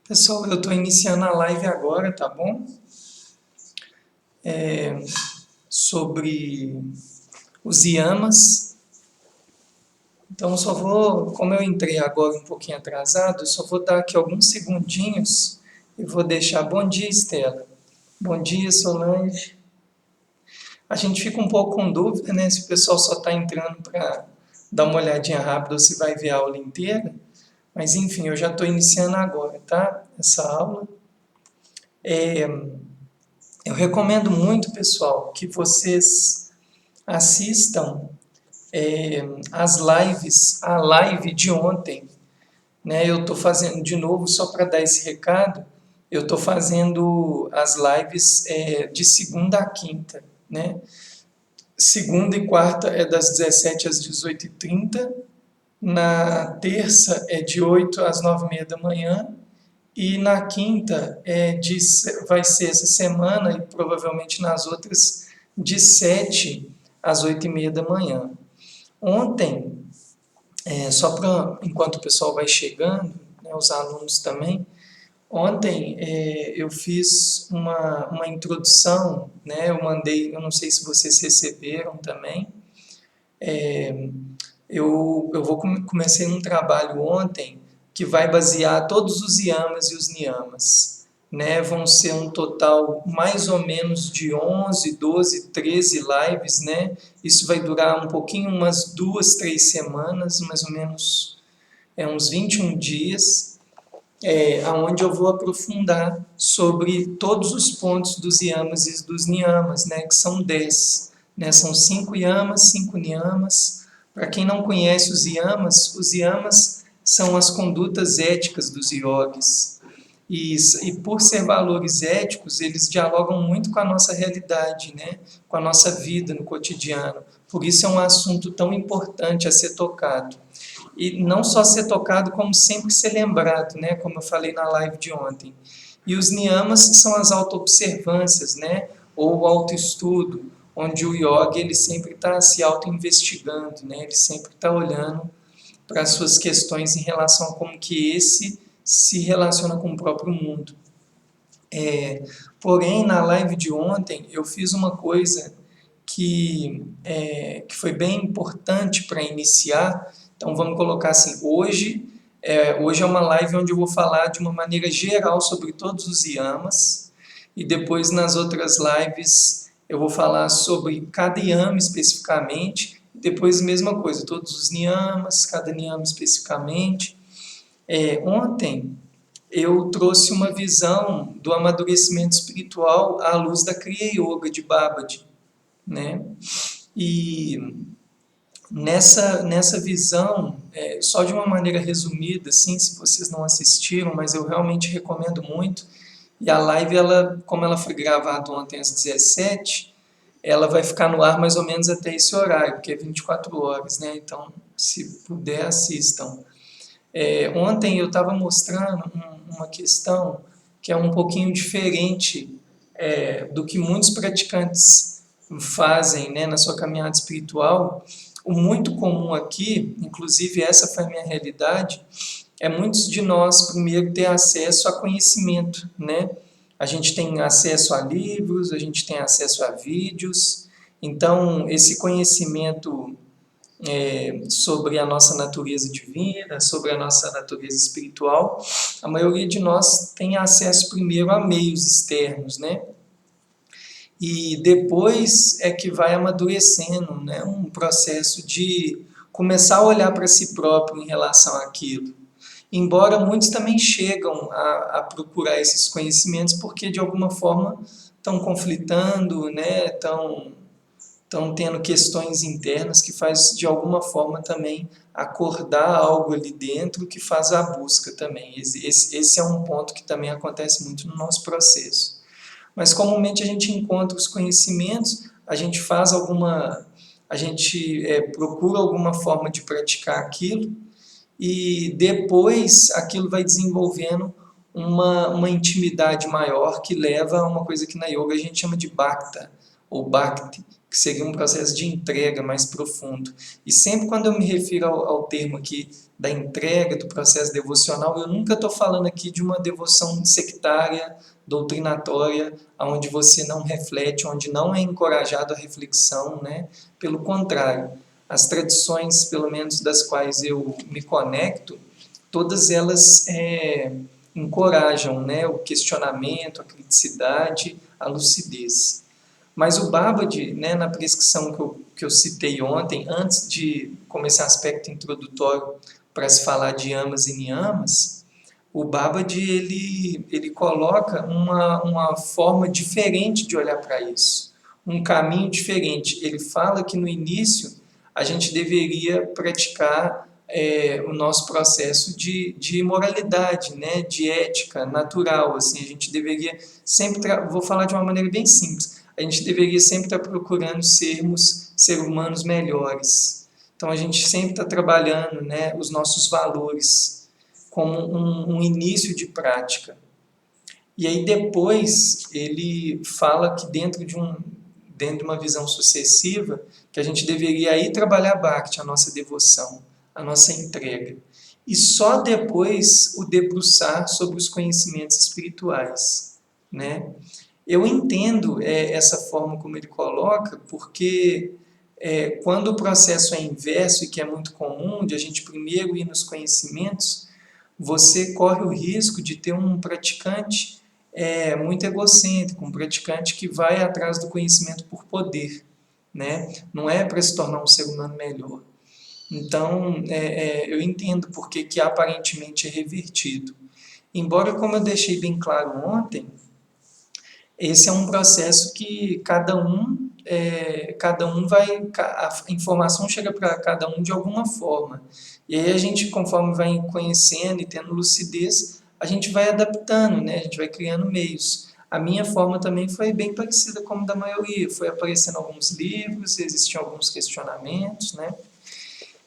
Pessoal, eu estou iniciando a live agora, tá bom? Sobre os yamas. Então, só vou, como eu entrei agora um pouquinho atrasado, eu só vou dar aqui alguns segundinhos e vou deixar. Bom dia, Estela. Bom dia, Solange. A gente fica um pouco com dúvida, né? Se o pessoal só está entrando para dar uma olhadinha rápida ou se vai ver a aula inteira. Mas, enfim, eu já estou iniciando agora, tá? Essa aula. Eu recomendo muito, pessoal, que vocês assistam as lives, a live de ontem, né? Eu estou fazendo de novo só para dar esse recado. Eu estou fazendo as lives de segunda a quinta, né? Segunda e quarta é das 17 às 18h30. Na terça é de 8 às 9h30 da manhã. E na quinta vai ser essa semana e provavelmente nas outras de 7 às 8h30 da manhã. Ontem, só para enquanto o pessoal vai chegando, né, os alunos também, ontem eu fiz uma introdução, né, eu mandei, eu não sei se vocês receberam também, comecei um trabalho ontem que vai basear todos os yamas e os niyamas. Né? Vão ser um total mais ou menos de 11, 12, 13 lives. Né? Isso vai durar um pouquinho, umas 2, 3 semanas, mais ou menos uns 21 dias, onde eu vou aprofundar sobre todos os pontos dos yamas e dos niyamas, né? Que são 10. Né? São 5 yamas, 5 niyamas. Para quem não conhece os yamas são as condutas éticas dos yogis. E por ser valores éticos, eles dialogam muito com a nossa realidade, né? Com a nossa vida no cotidiano. Por isso é um assunto tão importante a ser tocado. E não só ser tocado, como sempre ser lembrado, né? Como eu falei na live de ontem. E os niyamas são as auto-observâncias, né? Ou o autoestudo, onde o yogi ele sempre está se auto-investigando, né? Ele sempre está olhando para as suas questões em relação a como que esse se relaciona com o próprio mundo. Porém, na live de ontem, eu fiz uma coisa que foi bem importante para iniciar. Então, vamos colocar assim, hoje é uma live onde eu vou falar de uma maneira geral sobre todos os yamas, e depois nas outras lives eu vou falar sobre cada yama especificamente, depois mesma coisa, todos os niyamas, cada niyama especificamente. Ontem eu trouxe uma visão do amadurecimento espiritual à luz da Kriya Yoga de Babaji, né? E nessa visão, só de uma maneira resumida, assim, se vocês não assistiram, mas eu realmente recomendo muito. E a live, como ela foi gravada ontem às 17, ela vai ficar no ar mais ou menos até esse horário, porque é 24 horas, né? Então, se puder, assistam. Ontem eu estava mostrando uma questão que é um pouquinho diferente do que muitos praticantes fazem, né, na sua caminhada espiritual. O muito comum aqui, inclusive essa foi a minha realidade, é muitos de nós primeiro ter acesso a conhecimento, né? A gente tem acesso a livros, a gente tem acesso a vídeos, então esse conhecimento sobre a nossa natureza divina, sobre a nossa natureza espiritual, a maioria de nós tem acesso primeiro a meios externos, né? E depois é que vai amadurecendo, né? Um processo de começar a olhar para si próprio em relação àquilo. Embora muitos também chegam a procurar esses conhecimentos porque de alguma forma estão conflitando, né? Estão tendo questões internas que faz de alguma forma também acordar algo ali dentro que faz a busca também. Esse é um ponto que também acontece muito no nosso processo. Mas comumente a gente encontra os conhecimentos, a gente procura alguma forma de praticar aquilo e depois aquilo vai desenvolvendo uma intimidade maior que leva a uma coisa que na yoga a gente chama de bhakta ou bhakti, que seria um processo de entrega mais profundo. E sempre quando eu me refiro ao termo aqui da entrega, do processo devocional. Eu nunca estou falando aqui de uma devoção sectária, doutrinatória, onde você não reflete, onde não é encorajado a reflexão, né? Pelo contrário, as tradições, pelo menos das quais eu me conecto, todas elas encorajam, né, o questionamento, a criticidade, a lucidez. Mas o Babbage, né, na prescrição que eu citei ontem, antes de começar o aspecto introdutório para se falar de yamas e niyamas, o Babbage ele coloca uma forma diferente de olhar para isso, um caminho diferente. Ele fala que no início a gente deveria praticar o nosso processo de moralidade, né, de ética natural. Assim, a gente deveria sempre, vou falar de uma maneira bem simples, a gente deveria sempre estar procurando sermos seres humanos melhores. Então a gente sempre está trabalhando, né, os nossos valores como um início de prática. E aí depois ele fala que dentro de uma visão sucessiva, que a gente deveria aí trabalhar Bhakti, a nossa devoção, a nossa entrega. E só depois o debruçar sobre os conhecimentos espirituais, né? Eu entendo essa forma como ele coloca, porque quando o processo é inverso, e que é muito comum, de a gente primeiro ir nos conhecimentos, você corre o risco de ter um praticante muito egocêntrico, um praticante que vai atrás do conhecimento por poder, né? Não é para se tornar um ser humano melhor. Então, eu entendo porque que aparentemente é revertido. Embora, como eu deixei bem claro ontem, esse é um processo que cada um vai, a informação chega para cada um de alguma forma. E aí a gente, conforme vai conhecendo e tendo lucidez, a gente vai adaptando, né? A gente vai criando meios. A minha forma também foi bem parecida com a da maioria. Foi aparecendo alguns livros, existiam alguns questionamentos, né?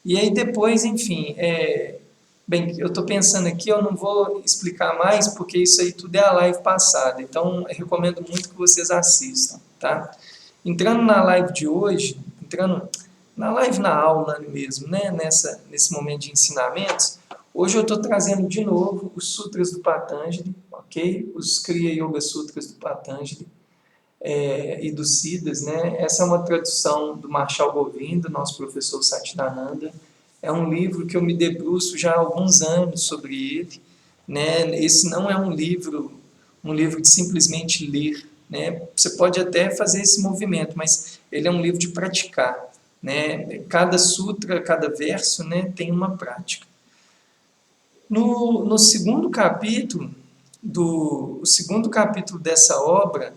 E aí depois, enfim, bem, eu estou pensando aqui, eu não vou explicar mais, porque isso aí tudo é a live passada. Então, eu recomendo muito que vocês assistam, tá? Entrando na live de hoje, entrando na live, na aula mesmo, né? Nesse momento de ensinamentos, hoje eu estou trazendo de novo os Sutras do Patanjali, ok? Os Kriya Yoga Sutras do Patanjali e do Siddhas, né? Essa é uma tradução do Marshall Govinda, nosso professor Satyananda. É um livro que eu me debruço já há alguns anos sobre ele, né? Esse não é um livro de simplesmente ler, né? Você pode até fazer esse movimento, mas ele é um livro de praticar, né? Cada sutra, cada verso, né, tem uma prática. No segundo capítulo, o segundo capítulo dessa obra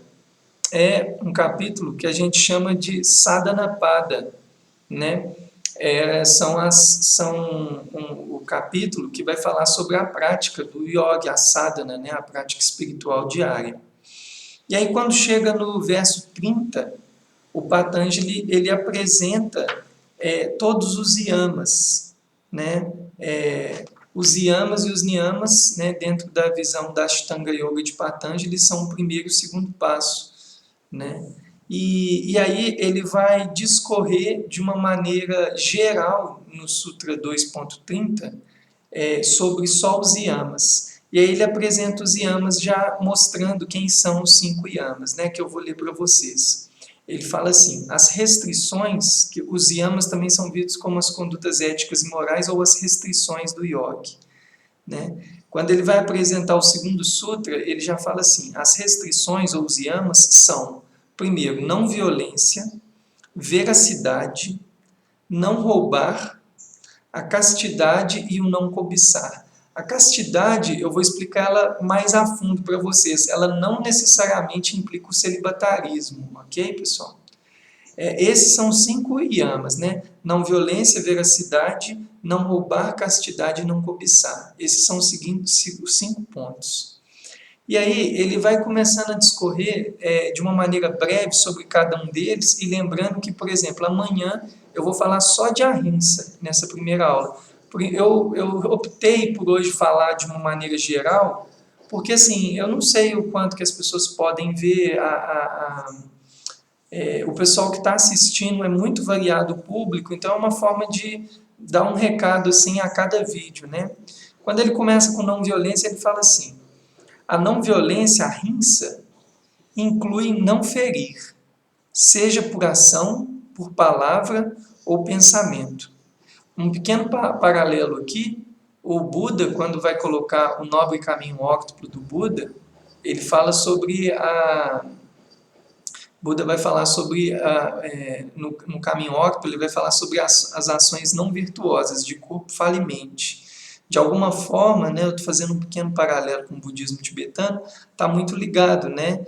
é um capítulo que a gente chama de Sadhanapada, né? O capítulo que vai falar sobre a prática do yoga, a sadhana, né? A prática espiritual diária. E aí quando chega no verso 30, o Patanjali ele apresenta todos os yamas, né? Os yamas e os niyamas, né, dentro da visão da Ashtanga Yoga de Patanjali, são o primeiro e o segundo passo, né? E aí ele vai discorrer de uma maneira geral no Sutra 2.30 sobre só os yamas. E aí ele apresenta os yamas já mostrando quem são os 5 yamas, né, que eu vou ler para vocês. Ele fala assim, as restrições, que os yamas também são vistos como as condutas éticas e morais ou as restrições do yogi, né? Quando ele vai apresentar o segundo sutra, ele já fala assim, as restrições ou os yamas são, primeiro, não violência, veracidade, não roubar, a castidade e o não cobiçar. A castidade, eu vou explicar ela mais a fundo para vocês, ela não necessariamente implica o celibatarismo, ok, pessoal? Esses são 5 yamas, né? Não violência, veracidade, não roubar, castidade e não cobiçar. Esses são os 5 pontos. E aí ele vai começando a discorrer de uma maneira breve sobre cada um deles, e lembrando que, por exemplo, amanhã eu vou falar só de ahimsa nessa primeira aula. Eu optei por hoje falar de uma maneira geral, porque assim, eu não sei o quanto que as pessoas podem ver o pessoal que está assistindo é muito variado o público, então é uma forma de dá um recado assim a cada vídeo, né? Quando ele começa com não violência, ele fala assim: a não violência, a rinça, inclui não ferir, seja por ação, por palavra ou pensamento. Um pequeno paralelo aqui, o Buda, quando vai colocar o nobre caminho óctuplo do Buda, ele fala sobre Buda vai falar sobre, no caminho óctuplo, ele vai falar sobre as ações não virtuosas de corpo, fala e mente. De alguma forma, né, eu estou fazendo um pequeno paralelo com o budismo tibetano, está muito ligado, né,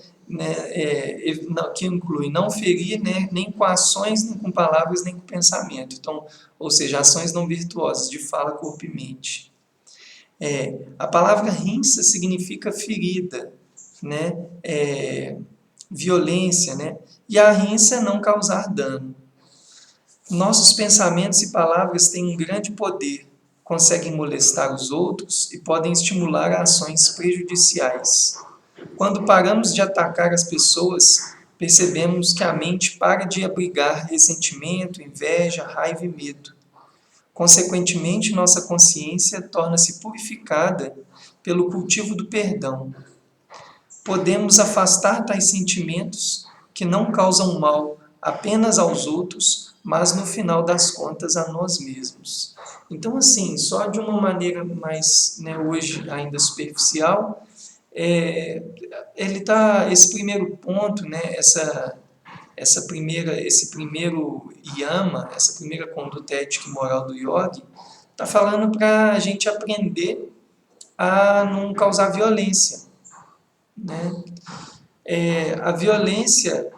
que inclui não ferir, né, nem com ações, nem com palavras, nem com pensamento. Então, ou seja, ações não virtuosas de fala, corpo e mente. A palavra rinça significa ferida, né, violência, né, e a rinça é não causar dano. Nossos pensamentos e palavras têm um grande poder, conseguem molestar os outros e podem estimular ações prejudiciais. Quando paramos de atacar as pessoas, percebemos que a mente para de abrigar ressentimento, inveja, raiva e medo. Consequentemente, nossa consciência torna-se purificada pelo cultivo do perdão. Podemos afastar tais sentimentos que não causam mal apenas aos outros, mas no final das contas a nós mesmos. Então, assim, só de uma maneira mais, né, hoje ainda superficial, ele tá, esse primeiro ponto, né, esse primeiro yama, essa primeira conduta ética e moral do yogi, está falando para a gente aprender a não causar violência, né? A violência,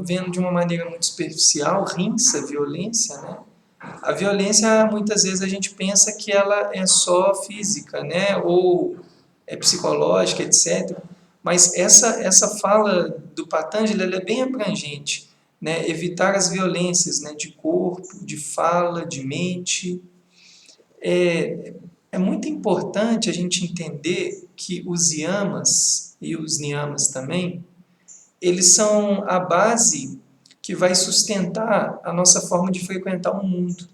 vendo de uma maneira muito superficial, rinça violência, né? A violência, muitas vezes, a gente pensa que ela é só física, né? Ou é psicológica, etc. Mas essa fala do Patanjali, ela é bem abrangente, né? Evitar as violências, né? De corpo, de fala, de mente. É muito importante a gente entender que os yamas e os niyamas também, eles são a base que vai sustentar a nossa forma de frequentar o mundo.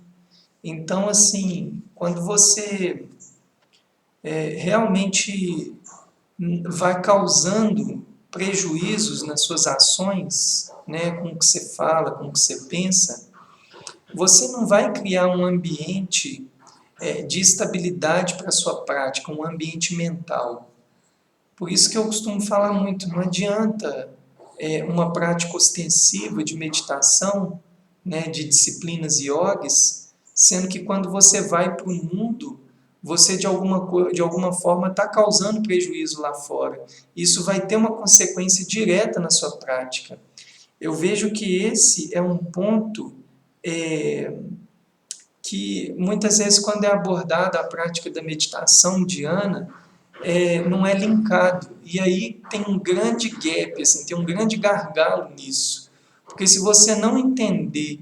Então, assim, quando você realmente vai causando prejuízos nas suas ações, né, com o que você fala, com o que você pensa, você não vai criar um ambiente de estabilidade para a sua prática, um ambiente mental. Por isso que eu costumo falar muito, não adianta uma prática ostensiva de meditação, né, de disciplinas yogis, sendo que quando você vai para o mundo, você de alguma forma está causando prejuízo lá fora. Isso vai ter uma consequência direta na sua prática. Eu vejo que esse é um ponto que muitas vezes, quando é abordada a prática da meditação dhyana, não é linkado. E aí tem um grande gap, assim, tem um grande gargalo nisso. Porque se você não entender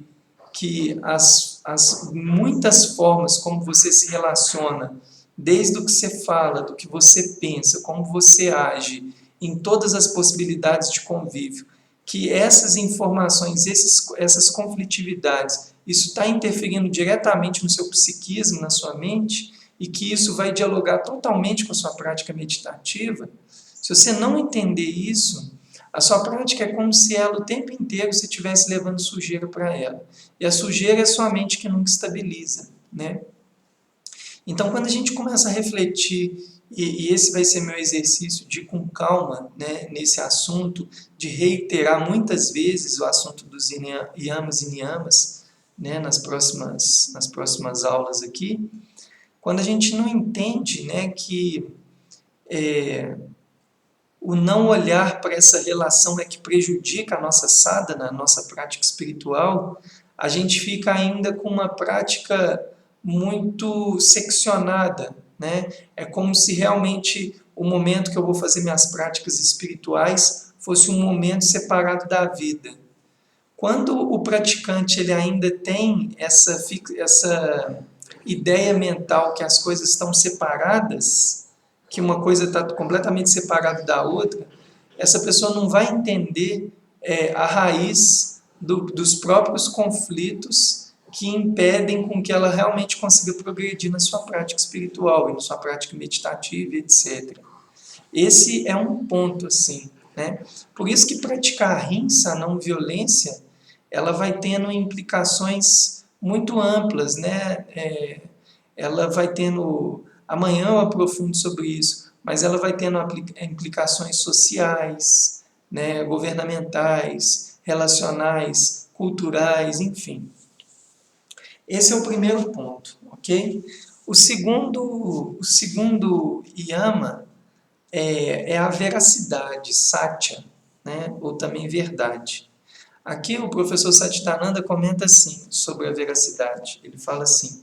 que as muitas formas como você se relaciona, desde o que você fala, do que você pensa, como você age, em todas as possibilidades de convívio, que essas informações, essas conflitividades, isso está interferindo diretamente no seu psiquismo, na sua mente, e que isso vai dialogar totalmente com a sua prática meditativa, se você não entender isso, a sua prática é como se ela o tempo inteiro você estivesse levando sujeira para ela. E a sujeira é sua mente que nunca estabiliza, né? Então, quando a gente começa a refletir, e esse vai ser meu exercício de ir com calma, né, nesse assunto, de reiterar muitas vezes o assunto dos yamas e niyamas, né, nas próximas aulas aqui, quando a gente não entende, né, que o não olhar para essa relação é que prejudica a nossa sadhana, a nossa prática espiritual, a gente fica ainda com uma prática muito seccionada, né? É como se realmente o momento que eu vou fazer minhas práticas espirituais fosse um momento separado da vida. Quando o praticante ele ainda tem essa ideia mental que as coisas estão separadas, que uma coisa está completamente separada da outra, essa pessoa não vai entender a raiz dos próprios conflitos que impedem com que ela realmente consiga progredir na sua prática espiritual, e na sua prática meditativa, etc. Esse é um ponto, assim, né? Por isso que praticar a rinsa, a não violência, ela vai tendo implicações muito amplas, né? Ela vai tendo, amanhã eu aprofundo sobre isso, mas ela vai tendo implicações sociais, né? Governamentais, relacionais, culturais, enfim. Esse é o primeiro ponto, ok? O segundo yama é a veracidade, satya, né? Ou também verdade. Aqui o professor Satyananda comenta assim sobre a veracidade. Ele fala assim: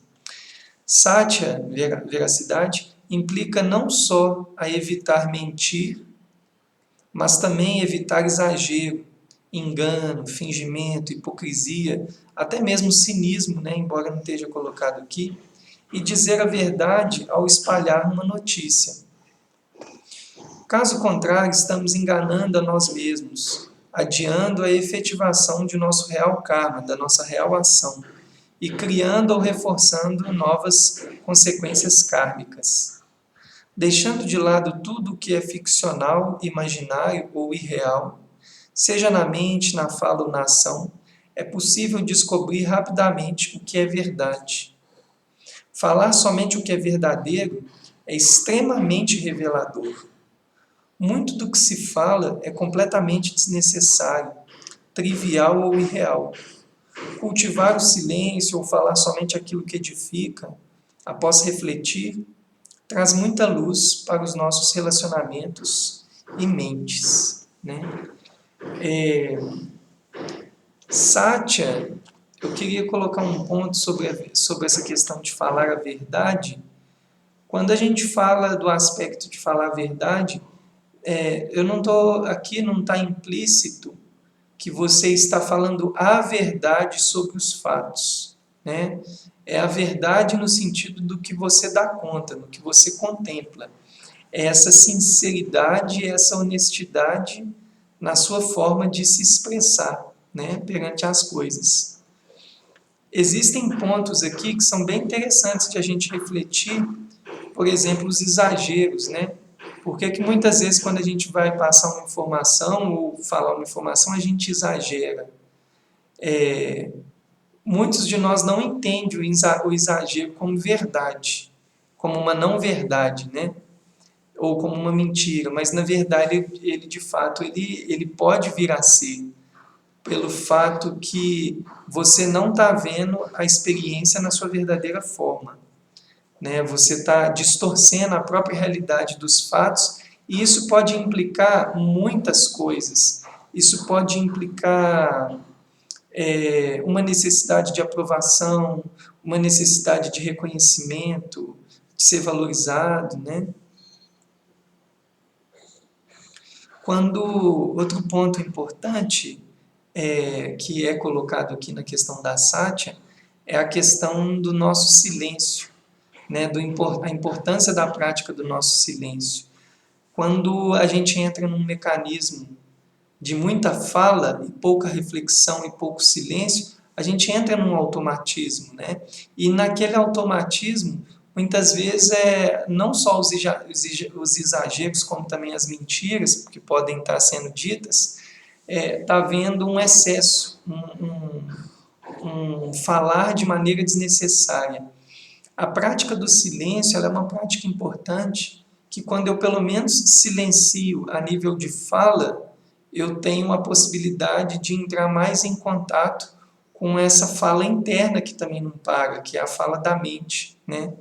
satya, veracidade, implica não só a evitar mentir, mas também evitar exagero, engano, fingimento, hipocrisia, até mesmo cinismo, né? Embora não esteja colocado aqui, e dizer a verdade ao espalhar uma notícia. Caso contrário, estamos enganando a nós mesmos, adiando a efetivação de nosso real karma, da nossa real ação, e criando ou reforçando novas consequências kármicas. Deixando de lado tudo o que é ficcional, imaginário ou irreal, seja na mente, na fala ou na ação, é possível descobrir rapidamente o que é verdade. Falar somente o que é verdadeiro é extremamente revelador. Muito do que se fala é completamente desnecessário, trivial ou irreal. Cultivar o silêncio ou falar somente aquilo que edifica, após refletir, traz muita luz para os nossos relacionamentos e mentes, né? Satya, eu queria colocar um ponto sobre essa questão de falar a verdade. Quando a gente fala do aspecto de falar a verdade, eu não estou aqui, não está implícito que você está falando a verdade sobre os fatos, né? É a verdade no sentido do que você dá conta, do que você contempla. É essa sinceridade, essa honestidade na sua forma de se expressar, né, perante as coisas. Existem pontos aqui que são bem interessantes de a gente refletir, por exemplo, os exageros, né? Porque que muitas vezes quando a gente vai passar uma informação ou falar uma informação, a gente exagera. Muitos de nós não entendem o exagero como verdade, como uma não verdade, né? Ou como uma mentira, mas na verdade ele de fato ele pode vir a ser, pelo fato que você não está vendo a experiência na sua verdadeira forma, né? Você está distorcendo a própria realidade dos fatos, e isso pode implicar muitas coisas. Isso pode implicar uma necessidade de aprovação, uma necessidade de reconhecimento, de ser valorizado, né? Outro ponto importante que é colocado aqui na questão da Satya é a questão do nosso silêncio, né? A importância da prática do nosso silêncio. Quando a gente entra num mecanismo de muita fala e pouca reflexão e pouco silêncio, a gente entra num automatismo, né? E naquele automatismo, muitas vezes, não só os exageros, como também as mentiras que podem estar sendo ditas, está havendo um excesso, um falar de maneira desnecessária. A prática do silêncio ela é uma prática importante, que quando eu pelo menos silencio a nível de fala, eu tenho a possibilidade de entrar mais em contato com essa fala interna que também não para, que é a fala da mente, né?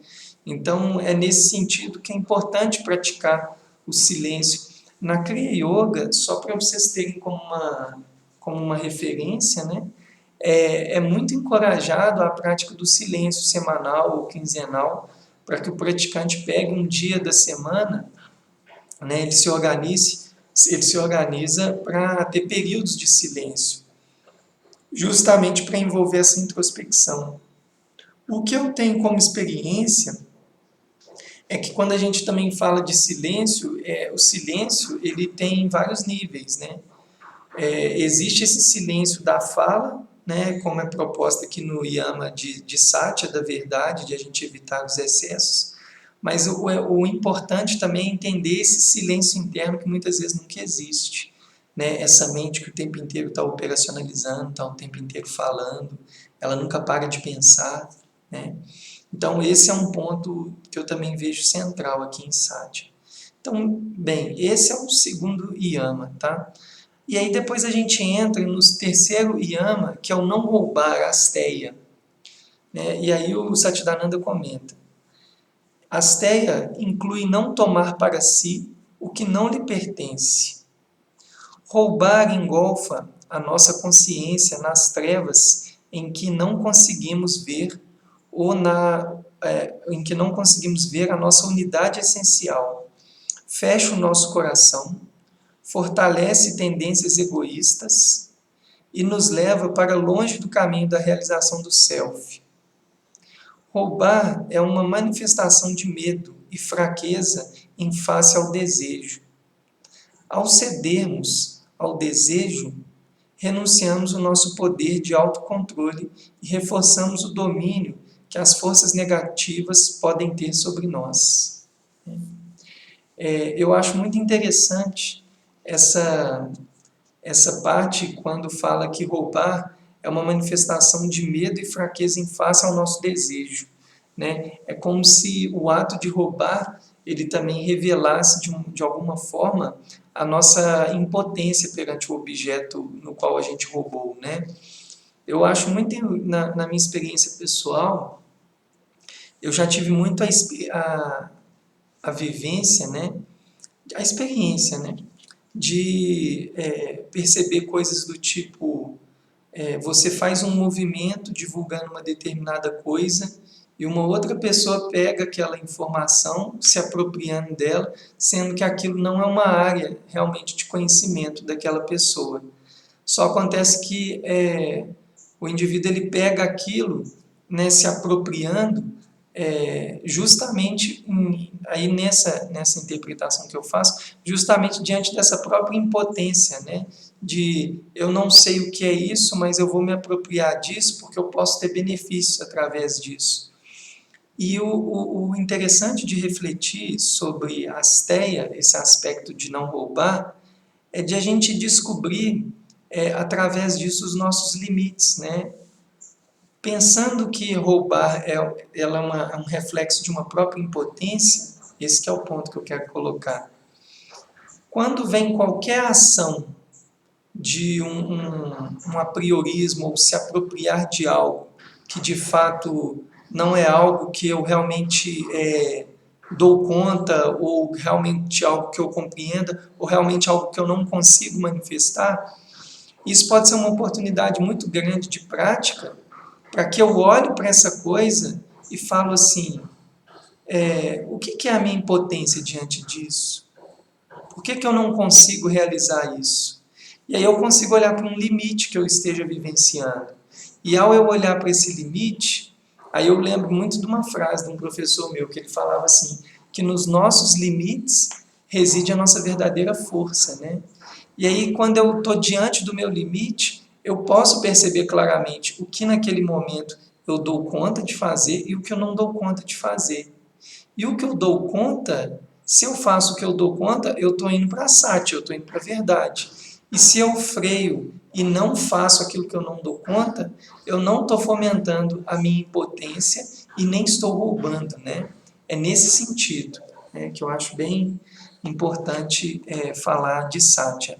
Então, é nesse sentido que é importante praticar o silêncio. Na Kriya Yoga, só para vocês terem como uma referência, né? É muito encorajado a prática do silêncio semanal ou quinzenal, para que o praticante pegue um dia da semana, né? Ele se organiza para ter períodos de silêncio, justamente para envolver essa introspecção. O que eu tenho como experiência é que quando a gente também fala de silêncio, o silêncio ele tem vários níveis, né? Existe esse silêncio da fala, né, como é proposta aqui no Yama de Satya, da verdade, de a gente evitar os excessos, mas o importante também é entender esse silêncio interno que muitas vezes nunca existe, né? Essa mente que o tempo inteiro está operacionalizando, está o tempo inteiro falando, ela nunca para de pensar, né? Então esse é um ponto que eu também vejo central aqui em Satya. Então, bem, esse é o segundo Yama, tá? E aí depois a gente entra no terceiro Yama, que é o não roubar, asteya, né? E aí o Satchidananda comenta: asteya inclui não tomar para si o que não lhe pertence. Roubar engolfa a nossa consciência nas trevas em que não conseguimos ver em que não conseguimos ver a nossa unidade essencial. Fecha o nosso coração, fortalece tendências egoístas e nos leva para longe do caminho da realização do self. Roubar é uma manifestação de medo e fraqueza em face ao desejo. Ao cedermos ao desejo, renunciamos o nosso poder de autocontrole e reforçamos o domínio que as forças negativas podem ter sobre nós. Eu acho muito interessante essa parte quando fala que roubar é uma manifestação de medo e fraqueza em face ao nosso desejo, né? É como se o ato de roubar ele também revelasse de alguma forma a nossa impotência perante o objeto no qual a gente roubou, né? Eu acho muito, na minha experiência pessoal, eu já tive muito a vivência, né? A experiência, né? De perceber coisas do tipo, você faz um movimento divulgando uma determinada coisa e uma outra pessoa pega aquela informação, se apropriando dela, sendo que aquilo não é uma área realmente de conhecimento daquela pessoa. Só acontece que o indivíduo ele pega aquilo, né, se apropriando, justamente aí nessa interpretação que eu faço, justamente diante dessa própria impotência, né, de eu não sei o que é isso, mas eu vou me apropriar disso porque eu posso ter benefícios através disso. E o interessante de refletir sobre a asteia, esse aspecto de não roubar, é de a gente descobrir, através disso, os nossos limites, né? Pensando que roubar ela é um reflexo de uma própria impotência, esse que é o ponto que eu quero colocar. Quando vem qualquer ação de um apriorismo ou se apropriar de algo que de fato não é algo que eu realmente dou conta, ou realmente algo que eu compreenda, ou realmente algo que eu não consigo manifestar, isso pode ser uma oportunidade muito grande de prática para que eu olhe para essa coisa e falo assim, o que é a minha impotência diante disso? Por que eu não consigo realizar isso? E aí eu consigo olhar para um limite que eu esteja vivenciando. E ao eu olhar para esse limite, aí eu lembro muito de uma frase de um professor meu, que ele falava assim, que nos nossos limites reside a nossa verdadeira força, né? E aí, quando eu estou diante do meu limite, eu posso perceber claramente o que naquele momento eu dou conta de fazer e o que eu não dou conta de fazer. E o que eu dou conta, se eu faço o que eu dou conta, eu estou indo para a Satya, eu estou indo para a verdade. E se eu freio e não faço aquilo que eu não dou conta, eu não estou fomentando a minha impotência e nem estou roubando, né? É nesse sentido, né, que eu acho bem importante falar de Satya.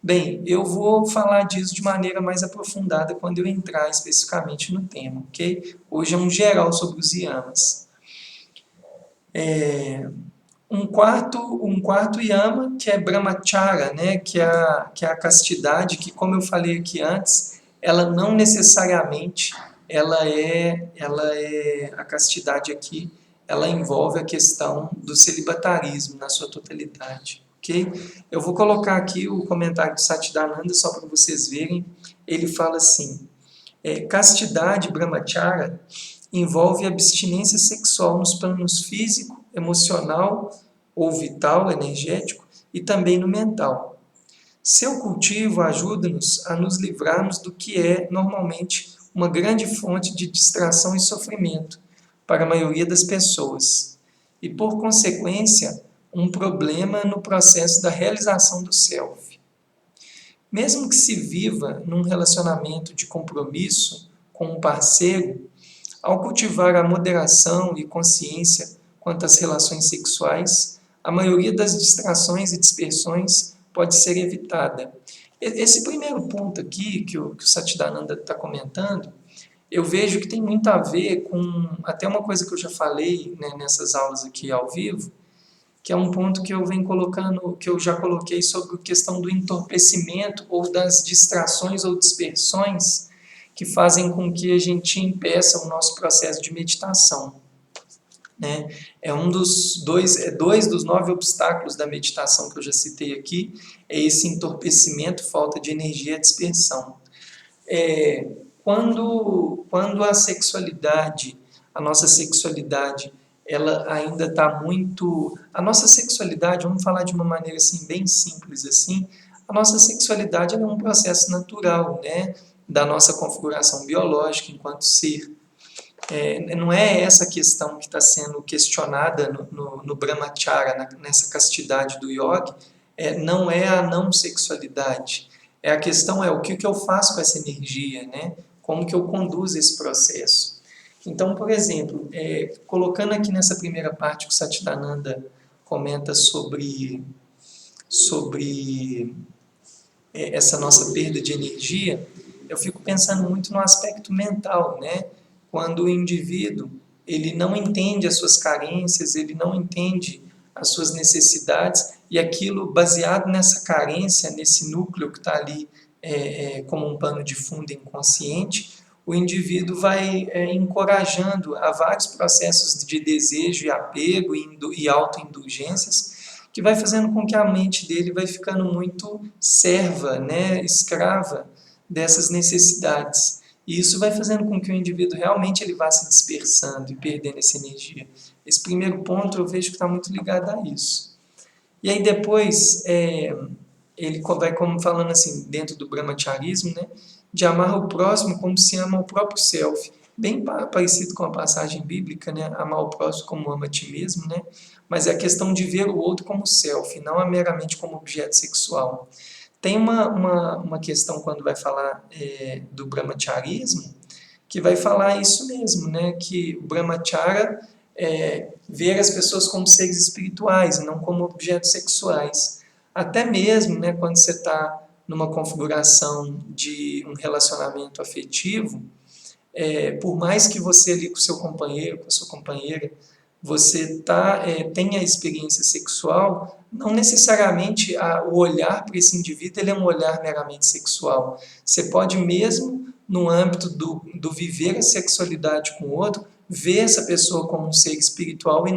Bem, eu vou falar disso de maneira mais aprofundada quando eu entrar especificamente no tema, ok? Hoje é um geral sobre os yamas. Um quarto yama, que é brahmacharya, né? que é a castidade, que, como eu falei aqui antes, ela não necessariamente a castidade aqui, ela envolve a questão do celibatarismo na sua totalidade. Okay? Eu vou colocar aqui o comentário de Satchidananda só para vocês verem. Ele fala assim, castidade brahmacharya envolve abstinência sexual nos planos físico, emocional ou vital, energético, e também no mental. Seu cultivo ajuda-nos a nos livrarmos do que é, normalmente, uma grande fonte de distração e sofrimento para a maioria das pessoas, e, por consequência, um problema no processo da realização do self. Mesmo que se viva num relacionamento de compromisso com um parceiro, ao cultivar a moderação e consciência quanto às relações sexuais, a maioria das distrações e dispersões pode ser evitada. Esse primeiro ponto aqui que o Satchidananda está comentando, eu vejo que tem muito a ver com até uma coisa que eu já falei, né, nessas aulas aqui ao vivo, que é um ponto que eu venho colocando, que eu já coloquei sobre a questão do entorpecimento ou das distrações ou dispersões que fazem com que a gente impeça o nosso processo de meditação, né? É dois dos 9 obstáculos da meditação que eu já citei aqui, é esse entorpecimento, falta de energia, dispersão. Quando a nossa sexualidade, ela ainda está muito... A nossa sexualidade, vamos falar de uma maneira assim, bem simples assim, a nossa sexualidade é um processo natural, né, da nossa configuração biológica enquanto ser. Não é essa questão que está sendo questionada no Brahmacharya, nessa castidade do yoga, não é a não sexualidade. A questão é o que eu faço com essa energia, né? Como que eu conduzo esse processo. Então, por exemplo, colocando aqui nessa primeira parte que o Satchidananda comenta sobre essa nossa perda de energia, eu fico pensando muito no aspecto mental, né? Quando o indivíduo ele não entende as suas carências, ele não entende as suas necessidades, e aquilo baseado nessa carência, nesse núcleo que está ali como um pano de fundo inconsciente, o indivíduo vai encorajando a vários processos de desejo e apego e autoindulgências, que vai fazendo com que a mente dele vai ficando muito serva, né, escrava dessas necessidades. E isso vai fazendo com que o indivíduo realmente ele vá se dispersando e perdendo essa energia. Esse primeiro ponto eu vejo que está muito ligado a isso. E aí depois, ele vai como falando assim, dentro do brahmacharismo, né, de amar o próximo como se ama o próprio self. Bem parecido com a passagem bíblica, né, amar o próximo como ama a ti mesmo, né, mas é a questão de ver o outro como self, não meramente como objeto sexual. Tem uma questão quando vai falar do brahmacharismo, que vai falar isso mesmo, né? Que o brahmacharya ver as pessoas como seres espirituais e não como objetos sexuais. Até mesmo, né, quando você está numa configuração de um relacionamento afetivo, por mais que você ali com o seu companheiro, com a sua companheira, você tenha experiência sexual, não necessariamente o olhar para esse indivíduo ele é um olhar meramente sexual. Você pode mesmo, no âmbito do viver a sexualidade com o outro, ver essa pessoa como um ser espiritual e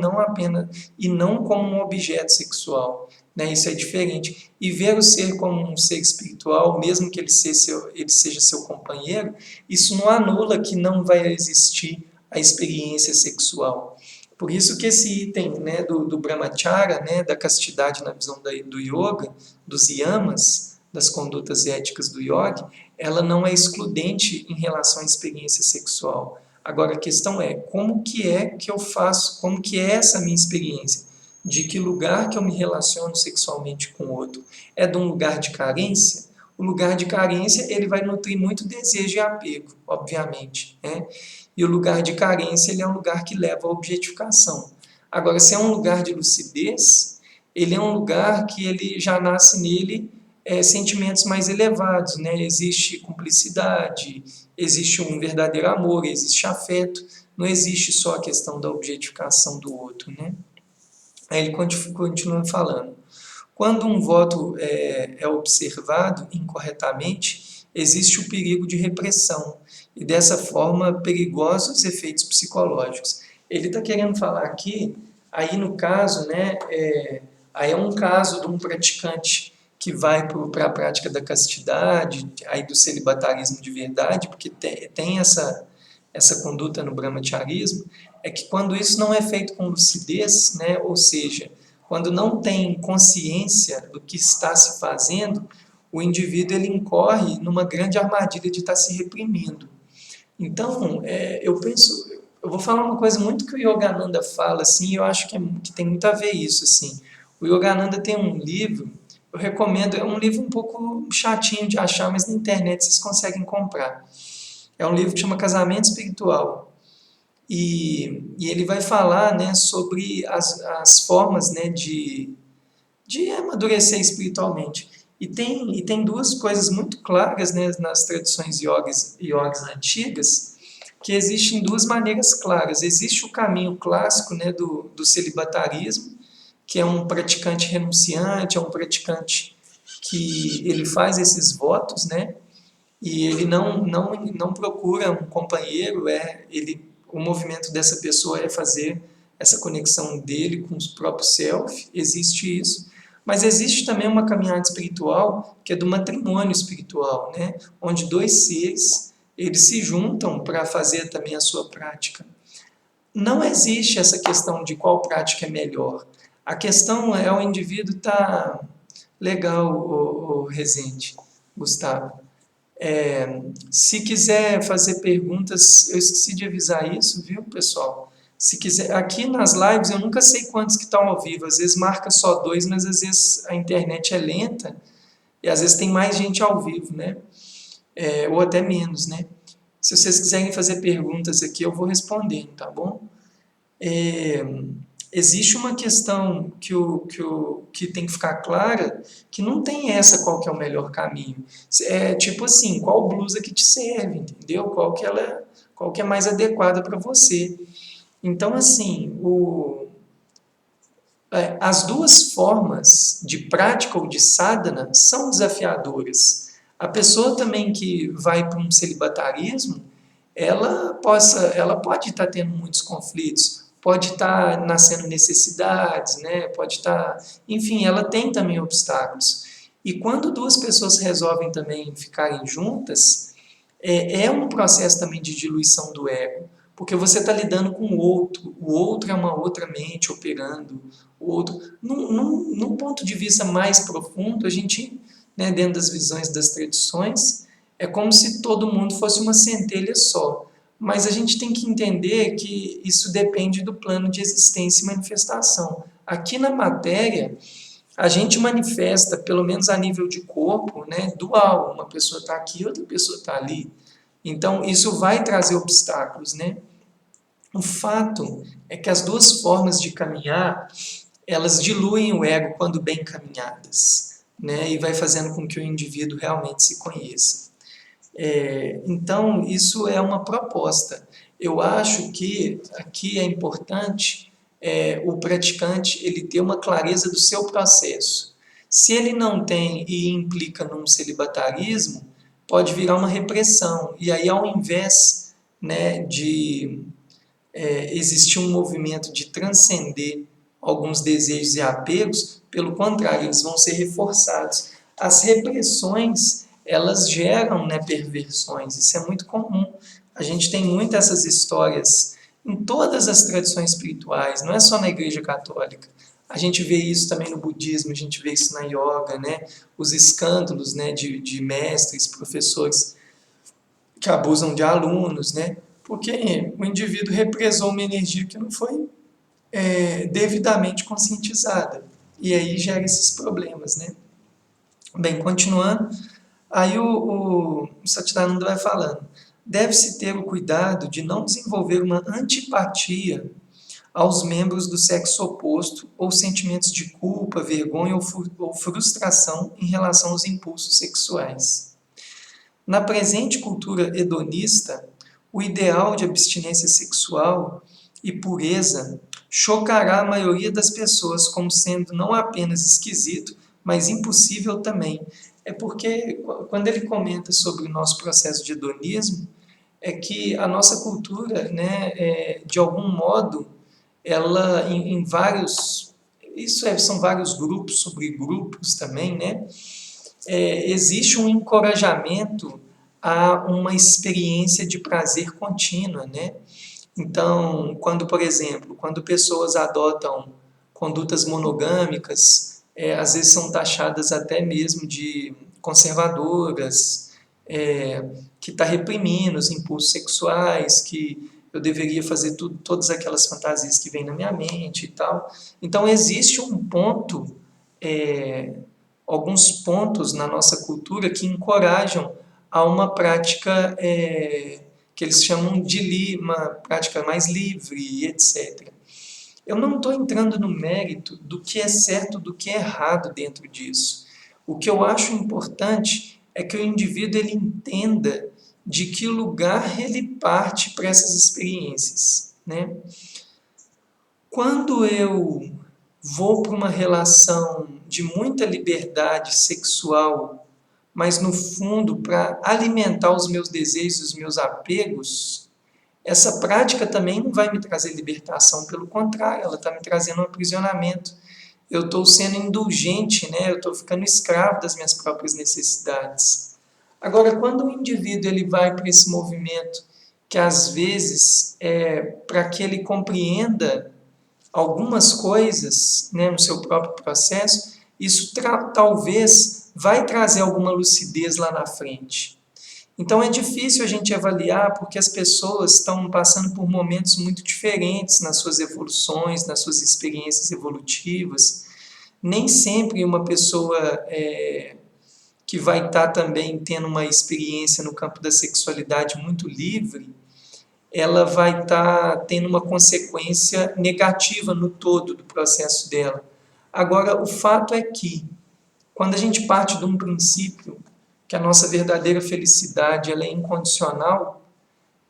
não como um objeto sexual. Né? Isso é diferente. E ver o ser como um ser espiritual, mesmo que ele seja seu companheiro, isso não anula que não vai existir a experiência sexual. Por isso que esse item, né, do brahmacharya, né, da castidade na visão do yoga, dos yamas, das condutas éticas do yoga, ela não é excludente em relação à experiência sexual. Agora a questão como que eu faço, como que é essa minha experiência? De que lugar que eu me relaciono sexualmente com o outro? É de um lugar de carência? O lugar de carência ele vai nutrir muito desejo e apego, obviamente, né? E o lugar de carência ele é um lugar que leva à objetificação. Agora, se é um lugar de lucidez, ele é um lugar que ele já nasce nele sentimentos mais elevados, né? Existe cumplicidade, existe um verdadeiro amor, existe afeto, não existe só a questão da objetificação do outro, né? Aí ele continua falando. Quando um voto é observado incorretamente, existe o perigo de repressão e, dessa forma, perigosos efeitos psicológicos. Ele está querendo falar aqui, aí no caso, né, aí é um caso de um praticante que vai para a prática da castidade, aí do celibatarismo de verdade, porque tem essa conduta no brahmacharismo, é que quando isso não é feito com lucidez, né, ou seja, quando não tem consciência do que está se fazendo, o indivíduo ele incorre numa grande armadilha de estar se reprimindo. Então, eu vou falar uma coisa muito que o Yogananda fala, assim, eu acho que tem muito a ver isso, assim. O Yogananda tem um livro, eu recomendo, é um livro um pouco chatinho de achar, mas na internet vocês conseguem comprar. É um livro que chama Casamento Espiritual. E ele vai falar, né, sobre as formas, né, de amadurecer espiritualmente. E tem duas coisas muito claras, né, nas tradições yogis antigas, que existem duas maneiras claras. Existe o caminho clássico, né, do celibatarismo, que é um praticante renunciante, é um praticante que ele faz esses votos, né, e ele não procura um companheiro, o movimento dessa pessoa é fazer essa conexão dele com o próprio self, existe isso. Mas existe também uma caminhada espiritual que é do matrimônio espiritual, né? Onde dois seres eles se juntam para fazer também a sua prática. Não existe essa questão de qual prática é melhor. A questão é o indivíduo estar legal, o Rezende, Gustavo. Se quiser fazer perguntas, eu esqueci de avisar isso, viu, pessoal? Se quiser, aqui nas lives eu nunca sei quantos que estão ao vivo, às vezes marca só 2, mas às vezes a internet é lenta e às vezes tem mais gente ao vivo, né? Ou até menos, né? Se vocês quiserem fazer perguntas aqui, eu vou respondendo, tá bom? Existe uma questão que tem que ficar clara, que não tem essa qual que é o melhor caminho. É tipo assim, qual blusa que te serve, entendeu? Qual que é mais adequada para você. Então, assim, as duas formas de prática ou de sadhana são desafiadoras. A pessoa também que vai para um celibatarismo, ela pode estar tendo muitos conflitos, pode estar nascendo necessidades, né? Pode estar, enfim, ela tem também obstáculos. E quando duas pessoas resolvem também ficarem juntas, é um processo também de diluição do ego, porque você está lidando com o outro é uma outra mente operando, o outro. Num ponto de vista mais profundo, a gente, né, dentro das visões das tradições, é como se todo mundo fosse uma centelha só. Mas a gente tem que entender que isso depende do plano de existência e manifestação. Aqui na matéria, a gente manifesta, pelo menos a nível de corpo, né, dual. Uma pessoa está aqui, outra pessoa está ali. Então, isso vai trazer obstáculos, né? O fato é que as duas formas de caminhar, elas diluem o ego quando bem caminhadas, né? E vai fazendo com que o indivíduo realmente se conheça. Então, isso é uma proposta. Eu acho que aqui é importante o praticante ele ter uma clareza do seu processo. Se ele não tem e implica num celibatarismo, pode virar uma repressão. E aí, ao invés, né, de existir um movimento de transcender alguns desejos e apegos, pelo contrário, eles vão ser reforçados. As repressões, elas geram, né, perversões, isso é muito comum. A gente tem muitas essas histórias em todas as tradições espirituais, não é só na Igreja Católica. A gente vê isso também no budismo, a gente vê isso na yoga, né? Os escândalos, né, de mestres, professores que abusam de alunos, né? Porque o indivíduo represou uma energia que não foi devidamente conscientizada. E aí gera esses problemas, né? Bem, continuando, aí o Satyananda vai falando, deve-se ter o cuidado de não desenvolver uma antipatia aos membros do sexo oposto ou sentimentos de culpa, vergonha ou frustração em relação aos impulsos sexuais. Na presente cultura hedonista, o ideal de abstinência sexual e pureza chocará a maioria das pessoas como sendo não apenas esquisito, mas impossível também. É porque, quando ele comenta sobre o nosso processo de hedonismo, é que a nossa cultura, né, de algum modo, ela em vários, são vários grupos sobre grupos também, né? Existe um encorajamento a uma experiência de prazer contínua, né? Então, por exemplo, quando pessoas adotam condutas monogâmicas, às vezes são taxadas até mesmo de conservadoras, que está reprimindo os impulsos sexuais, que eu deveria fazer todas aquelas fantasias que vêm na minha mente e tal. Então, existe um ponto, alguns pontos na nossa cultura que encorajam a uma prática que eles chamam de uma prática mais livre, etc. Eu não estou entrando no mérito do que é certo, do que é errado dentro disso. O que eu acho importante é que o indivíduo ele entenda de que lugar ele parte para essas experiências, né? Quando eu vou para uma relação de muita liberdade sexual, mas no fundo para alimentar os meus desejos, os meus apegos, essa prática também não vai me trazer libertação, pelo contrário, ela está me trazendo um aprisionamento. Eu estou sendo indulgente, né? Eu estou ficando escravo das minhas próprias necessidades. Agora, quando o indivíduo ele vai para esse movimento, que às vezes para que ele compreenda algumas coisas, né, no seu próprio processo, isso talvez vai trazer alguma lucidez lá na frente. Então é difícil a gente avaliar porque as pessoas estão passando por momentos muito diferentes nas suas evoluções, nas suas experiências evolutivas. Nem sempre uma pessoa que vai estar também tendo uma experiência no campo da sexualidade muito livre, ela vai estar tendo uma consequência negativa no todo do processo dela. Agora, o fato é que, quando a gente parte de um princípio que a nossa verdadeira felicidade ela é incondicional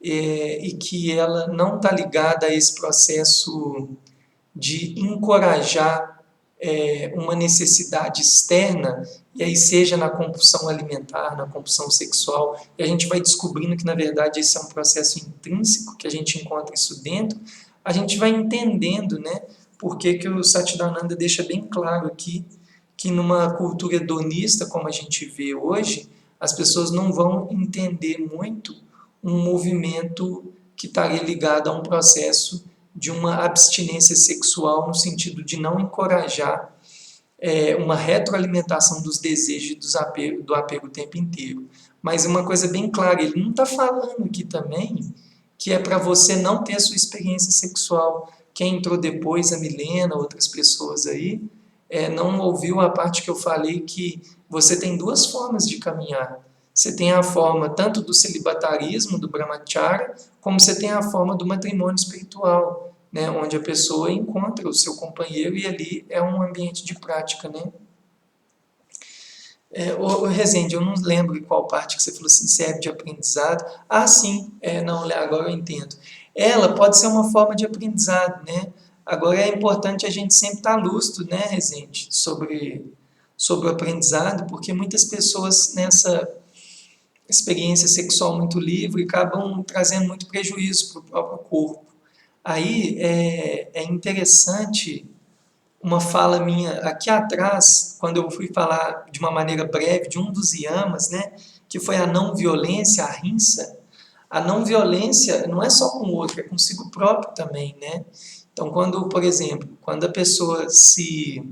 e que ela não está ligada a esse processo de encorajar uma necessidade externa, e aí seja na compulsão alimentar, na compulsão sexual, e a gente vai descobrindo que, na verdade, esse é um processo intrínseco, que a gente encontra isso dentro, a gente vai entendendo, né, por que o Satchidananda deixa bem claro aqui que numa cultura hedonista, como a gente vê hoje, as pessoas não vão entender muito um movimento que estaria ligado a um processo de uma abstinência sexual no sentido de não encorajar uma retroalimentação dos desejos e do apego o tempo inteiro. Mas uma coisa bem clara, ele não está falando aqui também que é para você não ter a sua experiência sexual. Quem entrou depois, a Milena, outras pessoas aí, não ouviu a parte que eu falei que você tem duas formas de caminhar. Você tem a forma tanto do celibatarismo, do brahmacharya, como você tem a forma do matrimônio espiritual, né, onde a pessoa encontra o seu companheiro e ali é um ambiente de prática, né? Rezende, eu não lembro qual parte que você falou assim, serve de aprendizado. Ah, sim, não, agora eu entendo. Ela pode ser uma forma de aprendizado, né? Agora é importante a gente sempre estar lúcido, né, Rezende, sobre o aprendizado, porque muitas pessoas nessa experiência sexual muito livre acabam trazendo muito prejuízo para o próprio corpo. Aí é interessante uma fala minha aqui atrás, quando eu fui falar de uma maneira breve de um dos yamas, né, que foi a não violência, a rinsa. A não violência não é só com o outro, é consigo próprio também, né? Então, quando, por exemplo, quando a pessoa se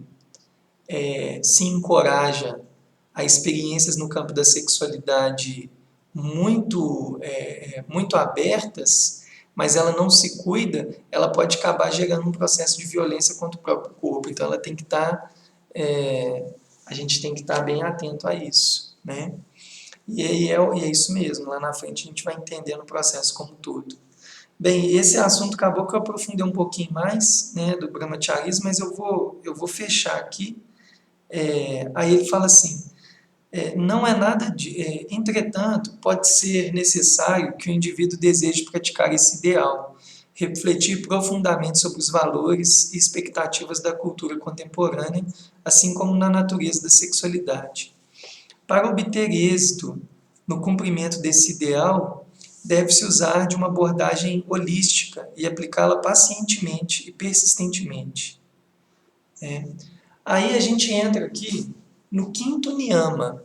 encoraja a experiências no campo da sexualidade muito abertas, mas ela não se cuida, ela pode acabar gerando um processo de violência contra o próprio corpo. Então, ela tem que estar, a gente tem que estar bem atento a isso, né? E aí é isso mesmo, lá na frente a gente vai entendendo o processo como um todo. Bem, esse assunto acabou que eu aprofundei um pouquinho mais, né, do brahmacharismo, mas eu vou fechar aqui. Aí ele fala assim, não é nada de... entretanto, pode ser necessário que o indivíduo deseje praticar esse ideal, refletir profundamente sobre os valores e expectativas da cultura contemporânea, assim como na natureza da sexualidade. Para obter êxito no cumprimento desse ideal, deve-se usar de uma abordagem holística e aplicá-la pacientemente e persistentemente. Aí a gente entra aqui no quinto niyama,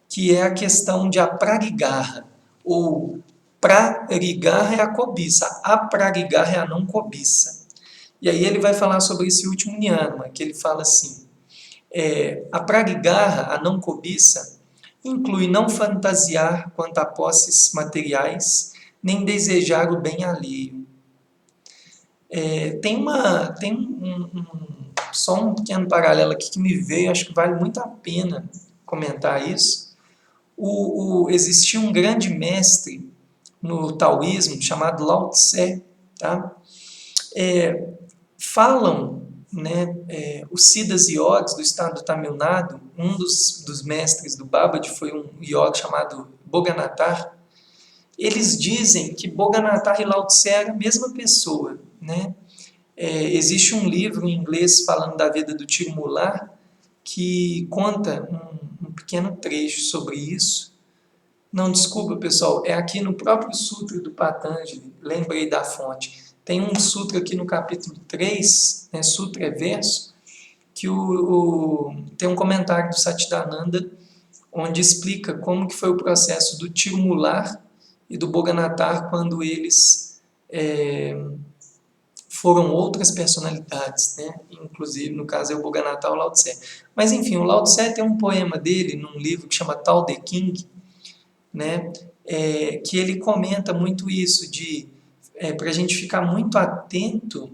que é a questão de aprarigarra, ou prarigarra é a cobiça, aprarigarra é a não cobiça. E aí ele vai falar sobre esse último niyama, que ele fala assim, aprarigarra, a não cobiça, inclui não fantasiar quanto a posses materiais, nem desejar o bem alheio. Só um pequeno paralelo aqui que me veio, acho que vale muito a pena comentar isso. Existia um grande mestre no taoísmo chamado Lao Tse, tá? Falam, né, os Siddhas Yogis do estado do Tamil Nadu, um dos mestres do Babaji foi um yogi chamado Boganathar. Eles dizem que Boganathar e Lao Tse eram a mesma pessoa, né? Existe um livro em inglês falando da vida do Tirumula que conta um pequeno trecho sobre isso. Não, desculpa, pessoal, é aqui no próprio Sutra do Patanjali, lembrei da fonte. Tem um sutra aqui no capítulo 3, né, Sutra é verso, que tem um comentário do Satchidananda, onde explica como que foi o processo do Tirumula e do Boganathar quando eles foram outras personalidades, né? Inclusive, no caso, é o Boganathar e o Lao Tse. Mas, enfim, o Lao Tse tem um poema dele, num livro que chama Tao Te Ching, né? Que ele comenta muito isso, para a gente ficar muito atento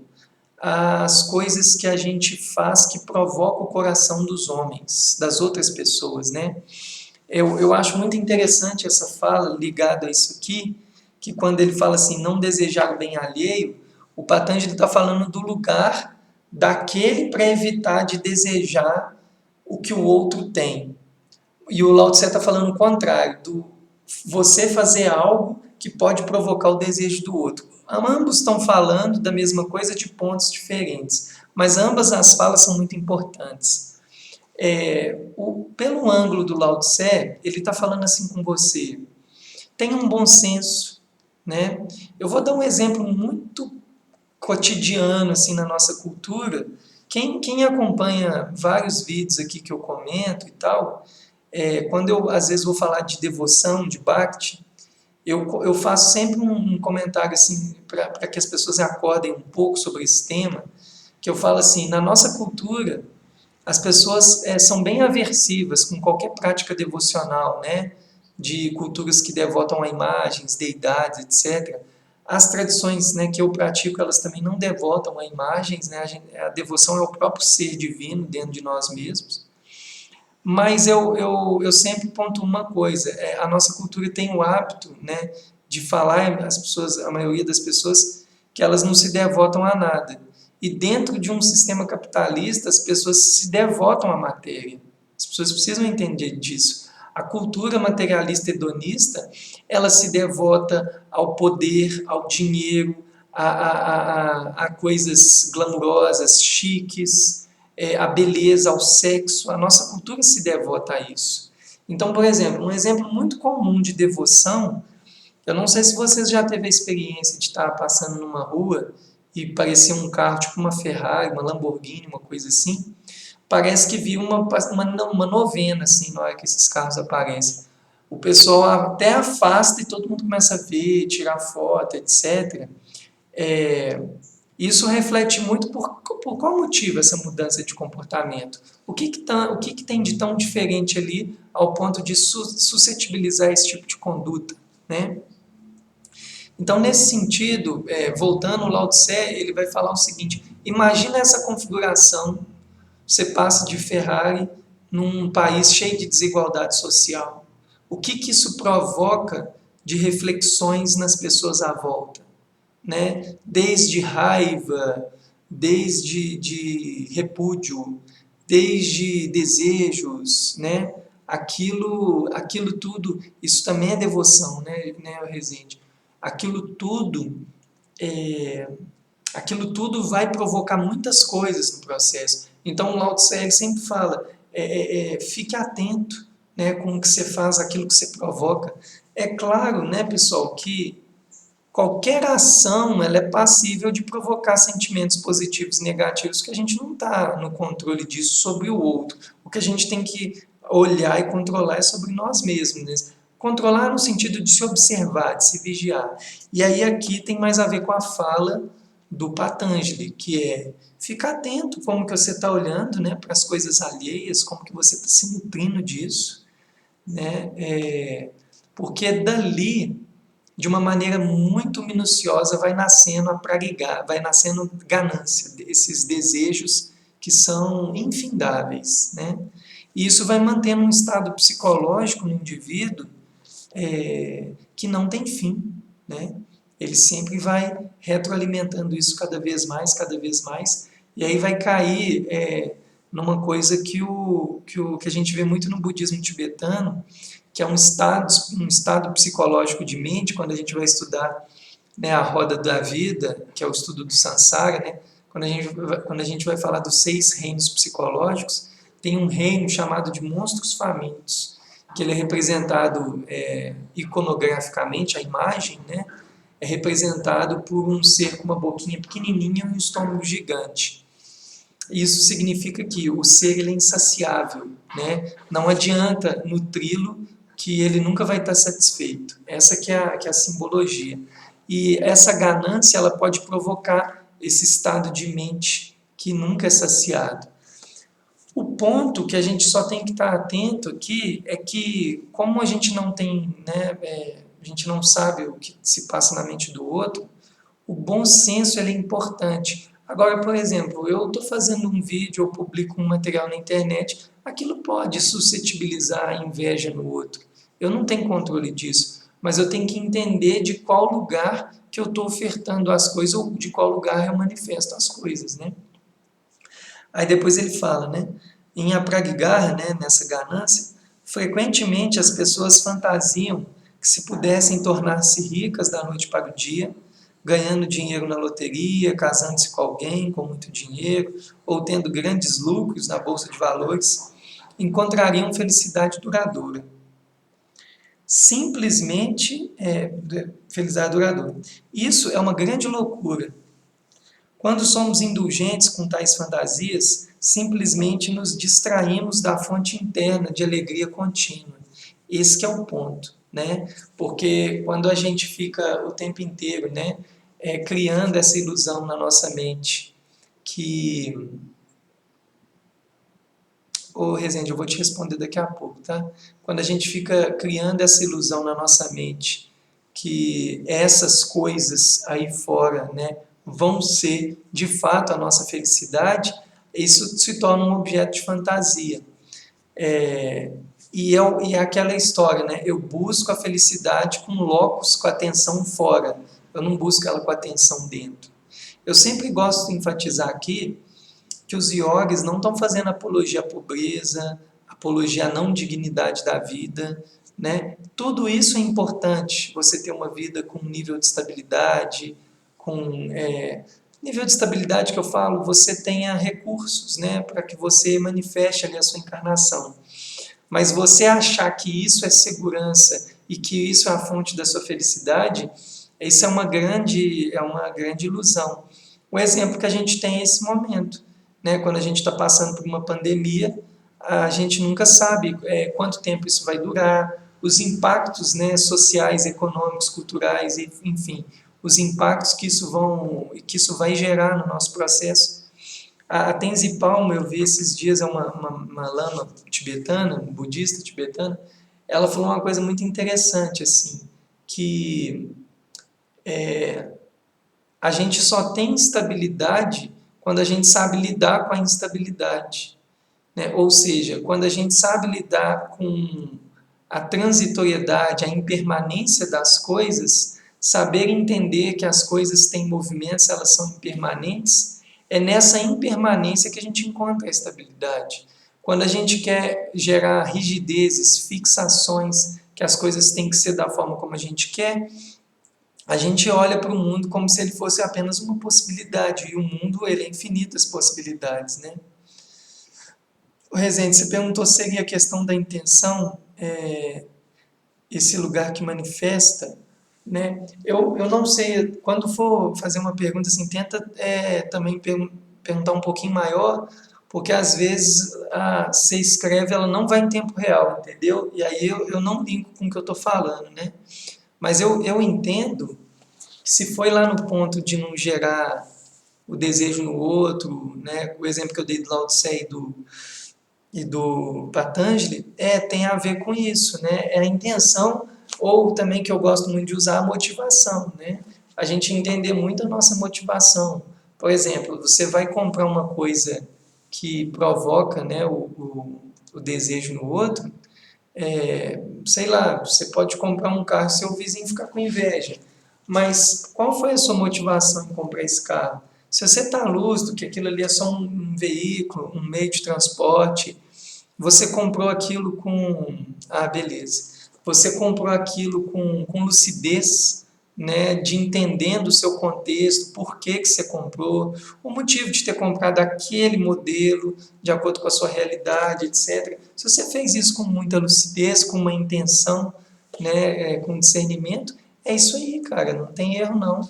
às coisas que a gente faz que provoca o coração dos homens, das outras pessoas, né? Eu acho muito interessante essa fala ligada a isso aqui, que quando ele fala assim, não desejar o bem alheio, o Patanjali está falando do lugar daquele para evitar de desejar o que o outro tem. E o Lao Tse está falando o contrário, do você fazer algo que pode provocar o desejo do outro. Ambos estão falando da mesma coisa de pontos diferentes, mas ambas as falas são muito importantes. Pelo ângulo do Lao Tse, ele está falando assim com você, tenha um bom senso, né? Eu vou dar um exemplo muito cotidiano assim na nossa cultura. Quem acompanha vários vídeos aqui que eu comento e tal, quando eu às vezes vou falar de devoção, de Bhakti, eu faço sempre um comentário assim para que as pessoas acordem um pouco sobre esse tema, que eu falo assim, na nossa cultura, as pessoas são bem aversivas com qualquer prática devocional, né? De culturas que devotam a imagens, deidades, etc. As tradições, né, que eu pratico, elas também não devotam a imagens, né? A devoção é o próprio ser divino dentro de nós mesmos. Mas eu sempre ponto uma coisa, a nossa cultura tem o hábito, né, de falar, a maioria das pessoas, que elas não se devotam a nada. E dentro de um sistema capitalista, as pessoas se devotam à matéria. As pessoas precisam entender disso. A cultura materialista hedonista, ela se devota ao poder, ao dinheiro, a coisas glamurosas, chiques, a beleza, ao sexo. A nossa cultura se devota a isso. Então, por exemplo, um exemplo muito comum de devoção, eu não sei se vocês já teve a experiência de estar passando numa rua e parecia um carro, tipo uma Ferrari, uma Lamborghini, uma coisa assim. Parece que viu uma novena, assim, na hora que esses carros aparecem. O pessoal até afasta e todo mundo começa a ver, tirar foto, etc. Isso reflete muito por qual motivo essa mudança de comportamento. O que tem de tão diferente ali ao ponto de suscetibilizar esse tipo de conduta, né? Então, nesse sentido, voltando, o Lao Tse, ele vai falar o seguinte, imagina essa configuração, você passa de Ferrari num país cheio de desigualdade social. O que isso provoca de reflexões nas pessoas à volta? Né? Desde raiva, desde repúdio, desde desejos, né? Aquilo tudo, isso também é devoção, né, Rezende? Aquilo tudo, aquilo tudo vai provocar muitas coisas no processo. Então o Lao Tse sempre fala, fique atento, né, com o que você faz, aquilo que você provoca. É claro, né, pessoal, que qualquer ação ela é passível de provocar sentimentos positivos e negativos, que a gente não está no controle disso sobre o outro. O que a gente tem que olhar e controlar é sobre nós mesmos, né? Controlar no sentido de se observar, de se vigiar. E aí aqui tem mais a ver com a fala do Patanjali, que é ficar atento como que você está olhando, né, para as coisas alheias, como que você está se nutrindo disso. né? Porque dali, de uma maneira muito minuciosa, vai nascendo a pradigar, vai nascendo ganância, esses desejos que são infindáveis, né? E isso vai mantendo um estado psicológico no indivíduo que não tem fim, né? Ele sempre vai retroalimentando isso cada vez mais, e aí vai cair numa coisa que a gente vê muito no budismo tibetano, que é um estado psicológico de mente, quando a gente vai estudar, né, a roda da vida, que é o estudo do samsara, né? Quando a gente vai falar dos 6 reinos psicológicos, tem um reino chamado de monstros famintos, que ele é representado iconograficamente, a imagem, né, é representado por um ser com uma boquinha pequenininha e um estômago gigante. Isso significa que o ser ele é insaciável, né? Não adianta nutri-lo que ele nunca vai estar satisfeito. Essa que é a simbologia. E essa ganância ela pode provocar esse estado de mente que nunca é saciado. O ponto que a gente só tem que estar atento aqui é que, como a gente não tem, né, a gente não sabe o que se passa na mente do outro, o bom senso ele é importante. Agora, por exemplo, eu estou fazendo um vídeo, eu publico um material na internet, aquilo pode suscetibilizar a inveja no outro. Eu não tenho controle disso, mas eu tenho que entender de qual lugar que eu estou ofertando as coisas ou de qual lugar eu manifesto as coisas, né? Aí depois ele fala, né? Em Apraggarha, né, nessa ganância, frequentemente as pessoas fantasiam que se pudessem tornar-se ricas da noite para o dia, ganhando dinheiro na loteria, casando-se com alguém com muito dinheiro, ou tendo grandes lucros na bolsa de valores, encontrariam felicidade duradoura. Simplesmente felicidade duradoura. Isso é uma grande loucura. Quando somos indulgentes com tais fantasias, simplesmente nos distraímos da fonte interna de alegria contínua. Esse que é o ponto, né? Porque quando a gente fica o tempo inteiro, né, criando essa ilusão na nossa mente, que... Ô, Rezende, eu vou te responder daqui a pouco, tá? Quando a gente fica criando essa ilusão na nossa mente, que essas coisas aí fora, né, vão ser de fato a nossa felicidade, isso se torna um objeto de fantasia. E é aquela história, né? Eu busco a felicidade com locus, com a atenção fora. Eu não busco ela com a atenção dentro. Eu sempre gosto de enfatizar aqui que os iogues não estão fazendo apologia à pobreza, apologia à não dignidade da vida, né? Tudo isso é importante, você ter uma vida com um nível de estabilidade, nível de estabilidade que eu falo, você tenha recursos, né, para que você manifeste ali a sua encarnação. Mas você achar que isso é segurança e que isso é a fonte da sua felicidade, isso é uma grande ilusão. O exemplo que a gente tem é esse momento, né? Quando a gente está passando por uma pandemia, a gente nunca sabe quanto tempo isso vai durar, os impactos, né, sociais, econômicos, culturais, enfim, os impactos que isso vai gerar no nosso processo. A Tenzi Palmo, eu vi esses dias, é uma lama tibetana, budista tibetana, ela falou uma coisa muito interessante, assim, que a gente só tem estabilidade quando a gente sabe lidar com a instabilidade, né? Ou seja, quando a gente sabe lidar com a transitoriedade, a impermanência das coisas, saber entender que as coisas têm movimentos, elas são impermanentes, é nessa impermanência que a gente encontra a estabilidade. Quando a gente quer gerar rigidezes, fixações, que as coisas têm que ser da forma como a gente quer, a gente olha para o mundo como se ele fosse apenas uma possibilidade, e o mundo ele é infinitas possibilidades, né? O Rezende, você perguntou se seria a questão da intenção, esse lugar que manifesta, né? Eu não sei, quando for fazer uma pergunta assim, tenta também perguntar um pouquinho maior, porque às vezes você escreve, ela não vai em tempo real, entendeu? E aí eu não linko com o que eu estou falando, né? Mas eu entendo que se foi lá no ponto de não gerar o desejo no outro, né? O exemplo que eu dei do Lao Tse e do Patanjali tem a ver com isso, né? É a intenção, ou também que eu gosto muito de usar, a motivação, né? A gente entender muito a nossa motivação. Por exemplo, você vai comprar uma coisa que provoca, né, o desejo no outro, sei lá, você pode comprar um carro e seu vizinho ficar com inveja. Mas qual foi a sua motivação em comprar esse carro? Se você está lúcido que aquilo ali é só um veículo, um meio de transporte, você comprou aquilo com. Ah, beleza. Você comprou aquilo com lucidez, né, de entendendo o seu contexto, por que, que você comprou, o motivo de ter comprado aquele modelo, de acordo com a sua realidade, etc. Se você fez isso com muita lucidez, com uma intenção, né, com discernimento, é isso aí, cara, não tem erro não,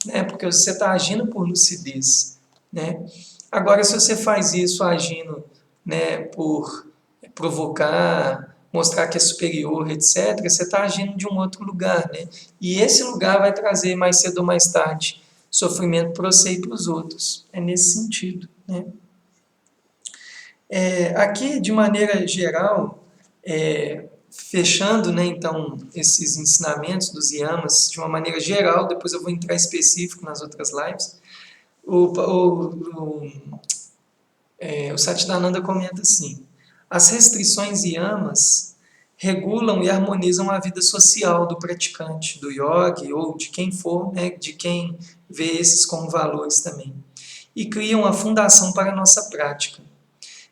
né, porque você está agindo por lucidez. Né? Agora, se você faz isso agindo, né, por provocar, mostrar que é superior, etc., você está agindo de um outro lugar, né? E esse lugar vai trazer mais cedo ou mais tarde sofrimento para você e para os outros. É nesse sentido, né? Aqui, de maneira geral, fechando, né, então, esses ensinamentos dos yamas de uma maneira geral, depois eu vou entrar específico nas outras lives, o Satchidananda comenta assim: as restrições yamas regulam e harmonizam a vida social do praticante, do yogi ou de quem for, né, de quem vê esses como valores também, e criam a fundação para a nossa prática.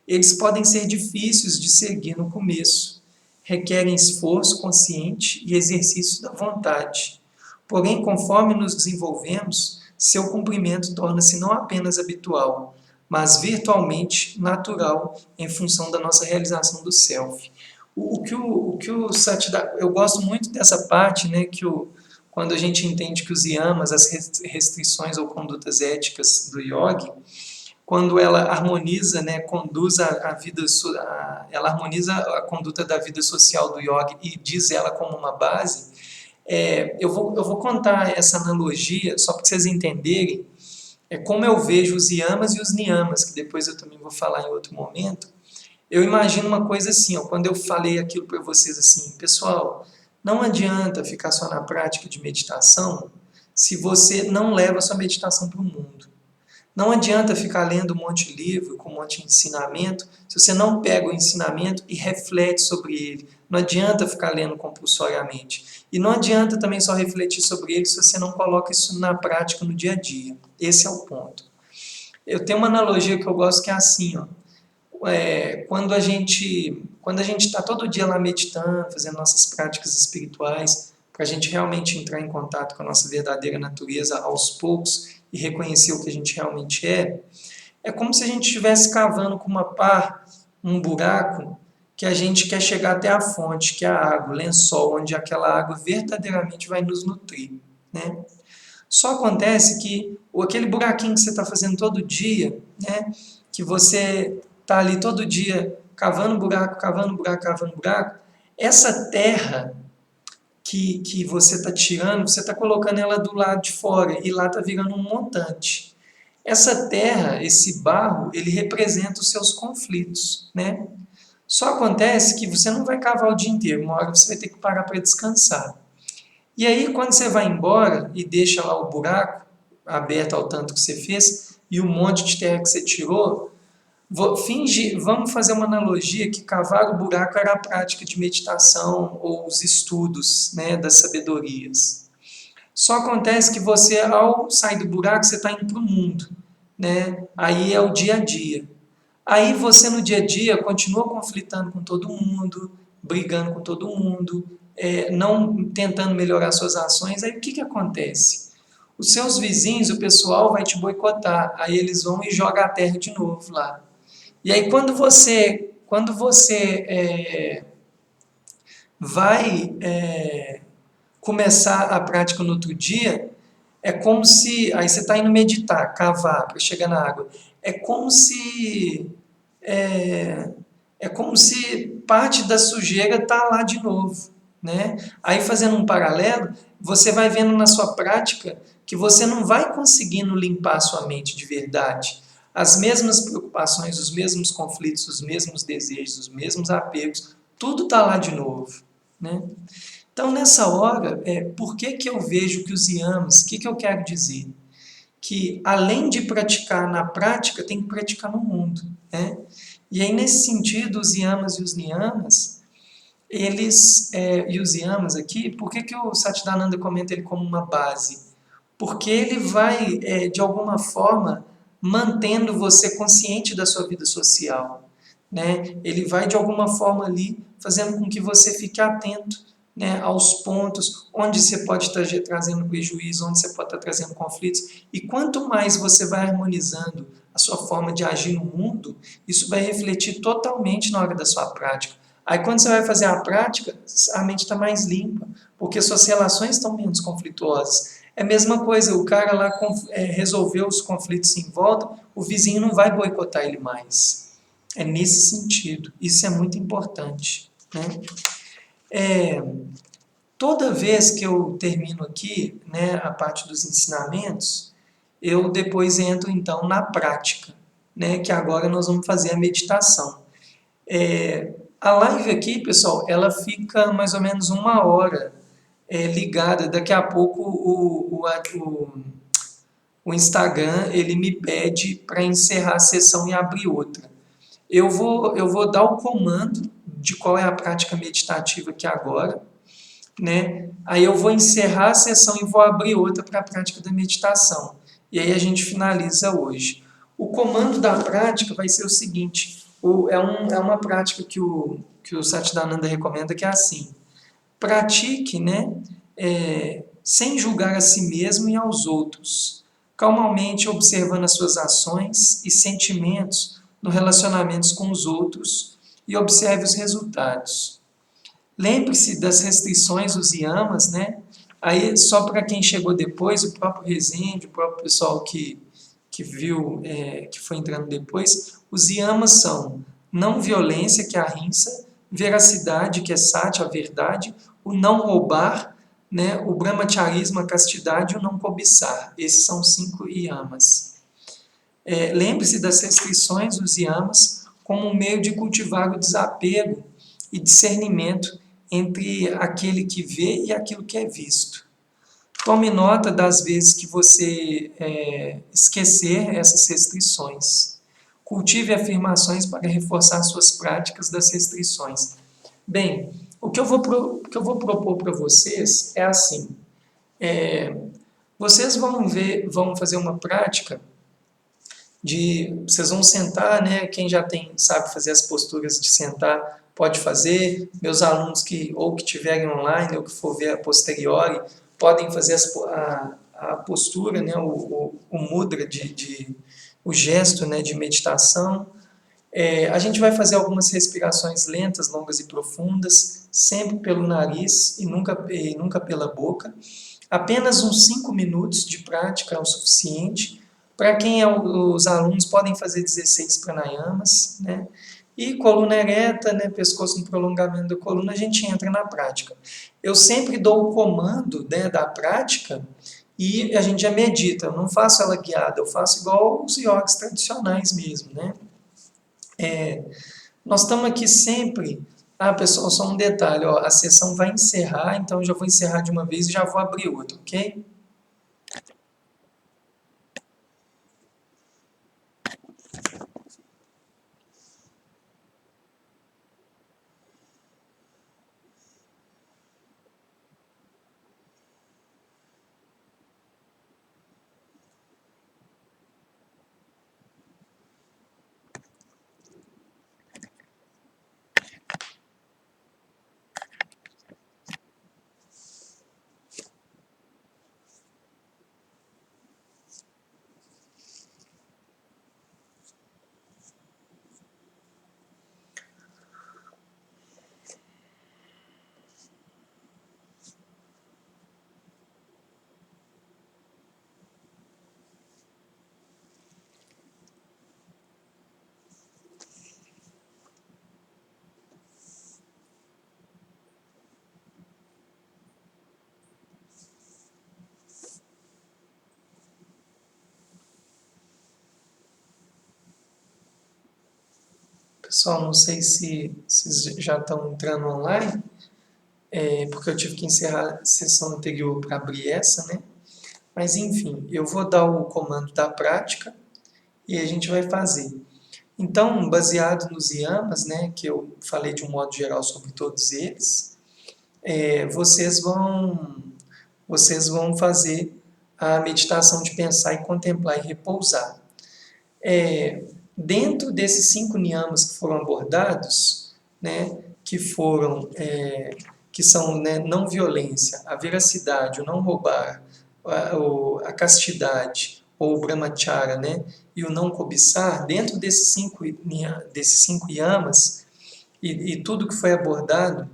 Eles podem ser difíceis de seguir no começo, requerem esforço consciente e exercício da vontade. Porém, conforme nos desenvolvemos, seu cumprimento torna-se não apenas habitual, mas virtualmente natural em função da nossa realização do self. O que o Satchidananda, eu gosto muito dessa parte, né, quando a gente entende que os yamas, as restrições ou condutas éticas do yogi, quando ela harmoniza, né, conduz a vida, ela harmoniza a conduta da vida social do yogi e diz ela como uma base. Eu vou contar essa analogia só para vocês entenderem como eu vejo os yamas e os niyamas, que depois eu também vou falar em outro momento. Eu imagino uma coisa assim, ó, quando eu falei aquilo para vocês assim, pessoal, não adianta ficar só na prática de meditação se você não leva a sua meditação para o mundo. Não adianta ficar lendo um monte de livro, com um monte de ensinamento, se você não pega o ensinamento e reflete sobre ele. Não adianta ficar lendo compulsoriamente. E não adianta também só refletir sobre ele se você não coloca isso na prática no dia a dia. Esse é o ponto. Eu tenho uma analogia que eu gosto que é assim, ó. Quando a gente está todo dia lá meditando, fazendo nossas práticas espirituais, para a gente realmente entrar em contato com a nossa verdadeira natureza aos poucos e reconhecer o que a gente realmente é como se a gente estivesse cavando com uma pá um buraco que a gente quer chegar até a fonte, que é a água, o lençol, onde aquela água verdadeiramente vai nos nutrir, né? Só acontece que aquele buraquinho que você está fazendo todo dia, né, que você está ali todo dia cavando buraco, cavando buraco, cavando buraco, essa terra que você está tirando, você está colocando ela do lado de fora e lá está virando um montante. Essa terra, esse barro, ele representa os seus conflitos, né? Só acontece que você não vai cavar o dia inteiro, uma hora você vai ter que parar para descansar. E aí, quando você vai embora e deixa lá o buraco aberto ao tanto que você fez e o monte de terra que você tirou, vamos fazer uma analogia que cavar o buraco era a prática de meditação ou os estudos, né, das sabedorias. Só acontece que você, ao sair do buraco, você está indo para o mundo, né? Aí é o dia a dia. Aí você no dia a dia continua conflitando com todo mundo, brigando com todo mundo, não tentando melhorar suas ações. Aí o que acontece? Os seus vizinhos, o pessoal vai te boicotar. Aí eles vão e jogam a terra de novo lá. E aí quando você vai começar a prática no outro dia, é como se, aí você está indo meditar, cavar para chegar na água, é como se parte da sujeira está lá de novo, né? Aí fazendo um paralelo, você vai vendo na sua prática que você não vai conseguindo limpar a sua mente de verdade. as mesmas preocupações, os mesmos conflitos, os mesmos desejos, os mesmos apegos, tudo está lá de novo, né? Então, nessa hora, por que que eu vejo que os yamas, o que que eu quero dizer? Que além de praticar na prática, tem que praticar no mundo, né? E aí, nesse sentido, os yamas e os niyamas, eles, e os yamas aqui, por que que o Satchidananda comenta ele como uma base? Porque ele vai, de alguma forma, mantendo você consciente da sua vida social, né? Ele vai, de alguma forma, ali, fazendo com que você fique atento, né, aos pontos onde você pode estar trazendo prejuízo, onde você pode estar trazendo conflitos. E quanto mais você vai harmonizando a sua forma de agir no mundo, isso vai refletir totalmente na hora da sua prática. Aí, quando você vai fazer a prática, a mente está mais limpa, porque suas relações estão menos conflituosas. É a mesma coisa, o cara lá resolveu os conflitos em volta, o vizinho não vai boicotar ele mais. É nesse sentido. Isso é muito importante, né? Toda vez que eu termino aqui, né, a parte dos ensinamentos, eu depois entro então na prática, né, que agora nós vamos fazer a meditação. A live aqui, pessoal, ela fica mais ou menos 1 hora ligada. Daqui a pouco o Instagram ele me pede para encerrar a sessão e abrir outra. Eu vou dar o comando de qual é a prática meditativa aqui agora, né? Aí eu vou encerrar a sessão e vou abrir outra para a prática da meditação. E aí a gente finaliza hoje. O comando da prática vai ser o seguinte: é uma prática que o Satchidananda recomenda, que é assim: pratique, né, sem julgar a si mesmo e aos outros, calmamente observando as suas ações e sentimentos no relacionamentos com os outros e observe os resultados. Lembre-se das restrições, os yamas, né? Aí, só para quem chegou depois, o próprio Rezende, o próprio pessoal que viu, que foi entrando depois, os yamas são não violência, que é a ahimsa, veracidade, que é sati, a verdade, o não roubar, né? O brahmacharismo, a castidade, e o não cobiçar. Esses são 5 yamas. Lembre-se das restrições, os yamas, como um meio de cultivar o desapego e discernimento entre aquele que vê e aquilo que é visto. Tome nota das vezes que você esquecer essas restrições. Cultive afirmações para reforçar suas práticas das restrições. Bem, o que eu vou propor para vocês é assim: vocês vão fazer uma prática vocês vão sentar, né? Quem já sabe fazer as posturas de sentar pode fazer. Meus alunos que tiverem online ou que for ver a posteriori podem fazer a postura, né? O mudra o gesto, né? De meditação. A gente vai fazer algumas respirações lentas, longas e profundas, sempre pelo nariz e nunca pela boca. Apenas uns 5 minutos de prática é o suficiente. Para quem os alunos podem fazer 16 pranayamas, né? E coluna ereta, né? Pescoço no prolongamento da coluna, a gente entra na prática. Eu sempre dou o comando, né, da prática e a gente já medita. Eu não faço ela guiada, eu faço igual os yogis tradicionais mesmo, né? Nós estamos aqui sempre. Ah, pessoal, só um detalhe, ó, a sessão vai encerrar, então eu já vou encerrar de uma vez e já vou abrir outra, ok? Pessoal, não sei se vocês já estão entrando online, porque eu tive que encerrar a sessão anterior para abrir essa, né? Mas enfim, eu vou dar o comando da prática e a gente vai fazer. Então, baseado nos yamas, né, que eu falei de um modo geral sobre todos eles, vocês vão fazer a meditação de pensar e contemplar e repousar. Dentro desses 5 niyamas que foram abordados, né, que são, né, não violência, a veracidade, o não roubar, a castidade ou o brahmacharya, né, e o não cobiçar, dentro desses cinco yamas e tudo que foi abordado,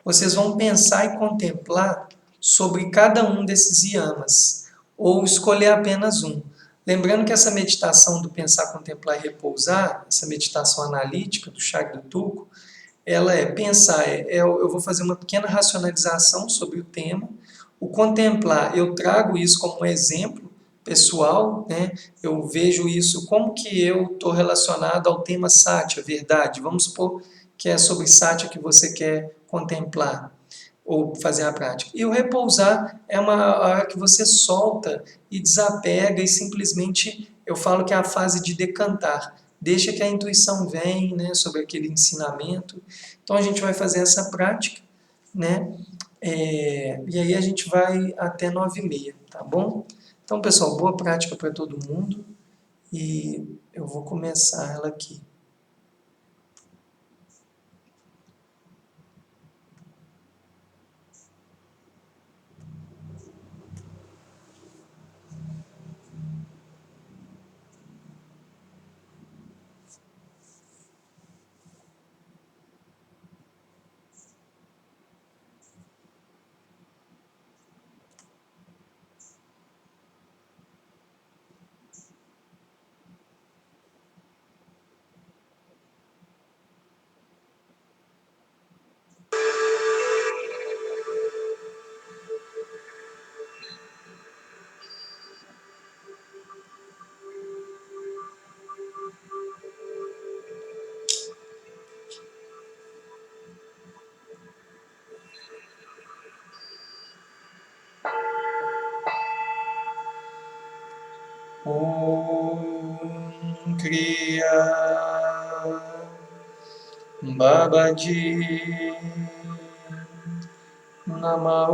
vocês vão pensar e contemplar sobre cada um desses yamas, ou escolher apenas um. Lembrando que essa meditação do pensar, contemplar e repousar, essa meditação analítica do Chagda Tulku, ela é pensar, eu vou fazer uma pequena racionalização sobre o tema. O contemplar, eu trago isso como um exemplo pessoal, né? Eu vejo isso como que eu estou relacionado ao tema Satya, verdade. Vamos supor que é sobre Satya que você quer contemplar ou fazer a prática. E o repousar é uma hora que você solta e desapega e simplesmente, eu falo que é a fase de decantar. Deixa que a intuição venha, né, sobre aquele ensinamento. Então a gente vai fazer essa prática, né? E aí a gente vai até 9h30, tá bom? Então, pessoal, boa prática para todo mundo e eu vou começar ela aqui. Om Kriya Babaji Namah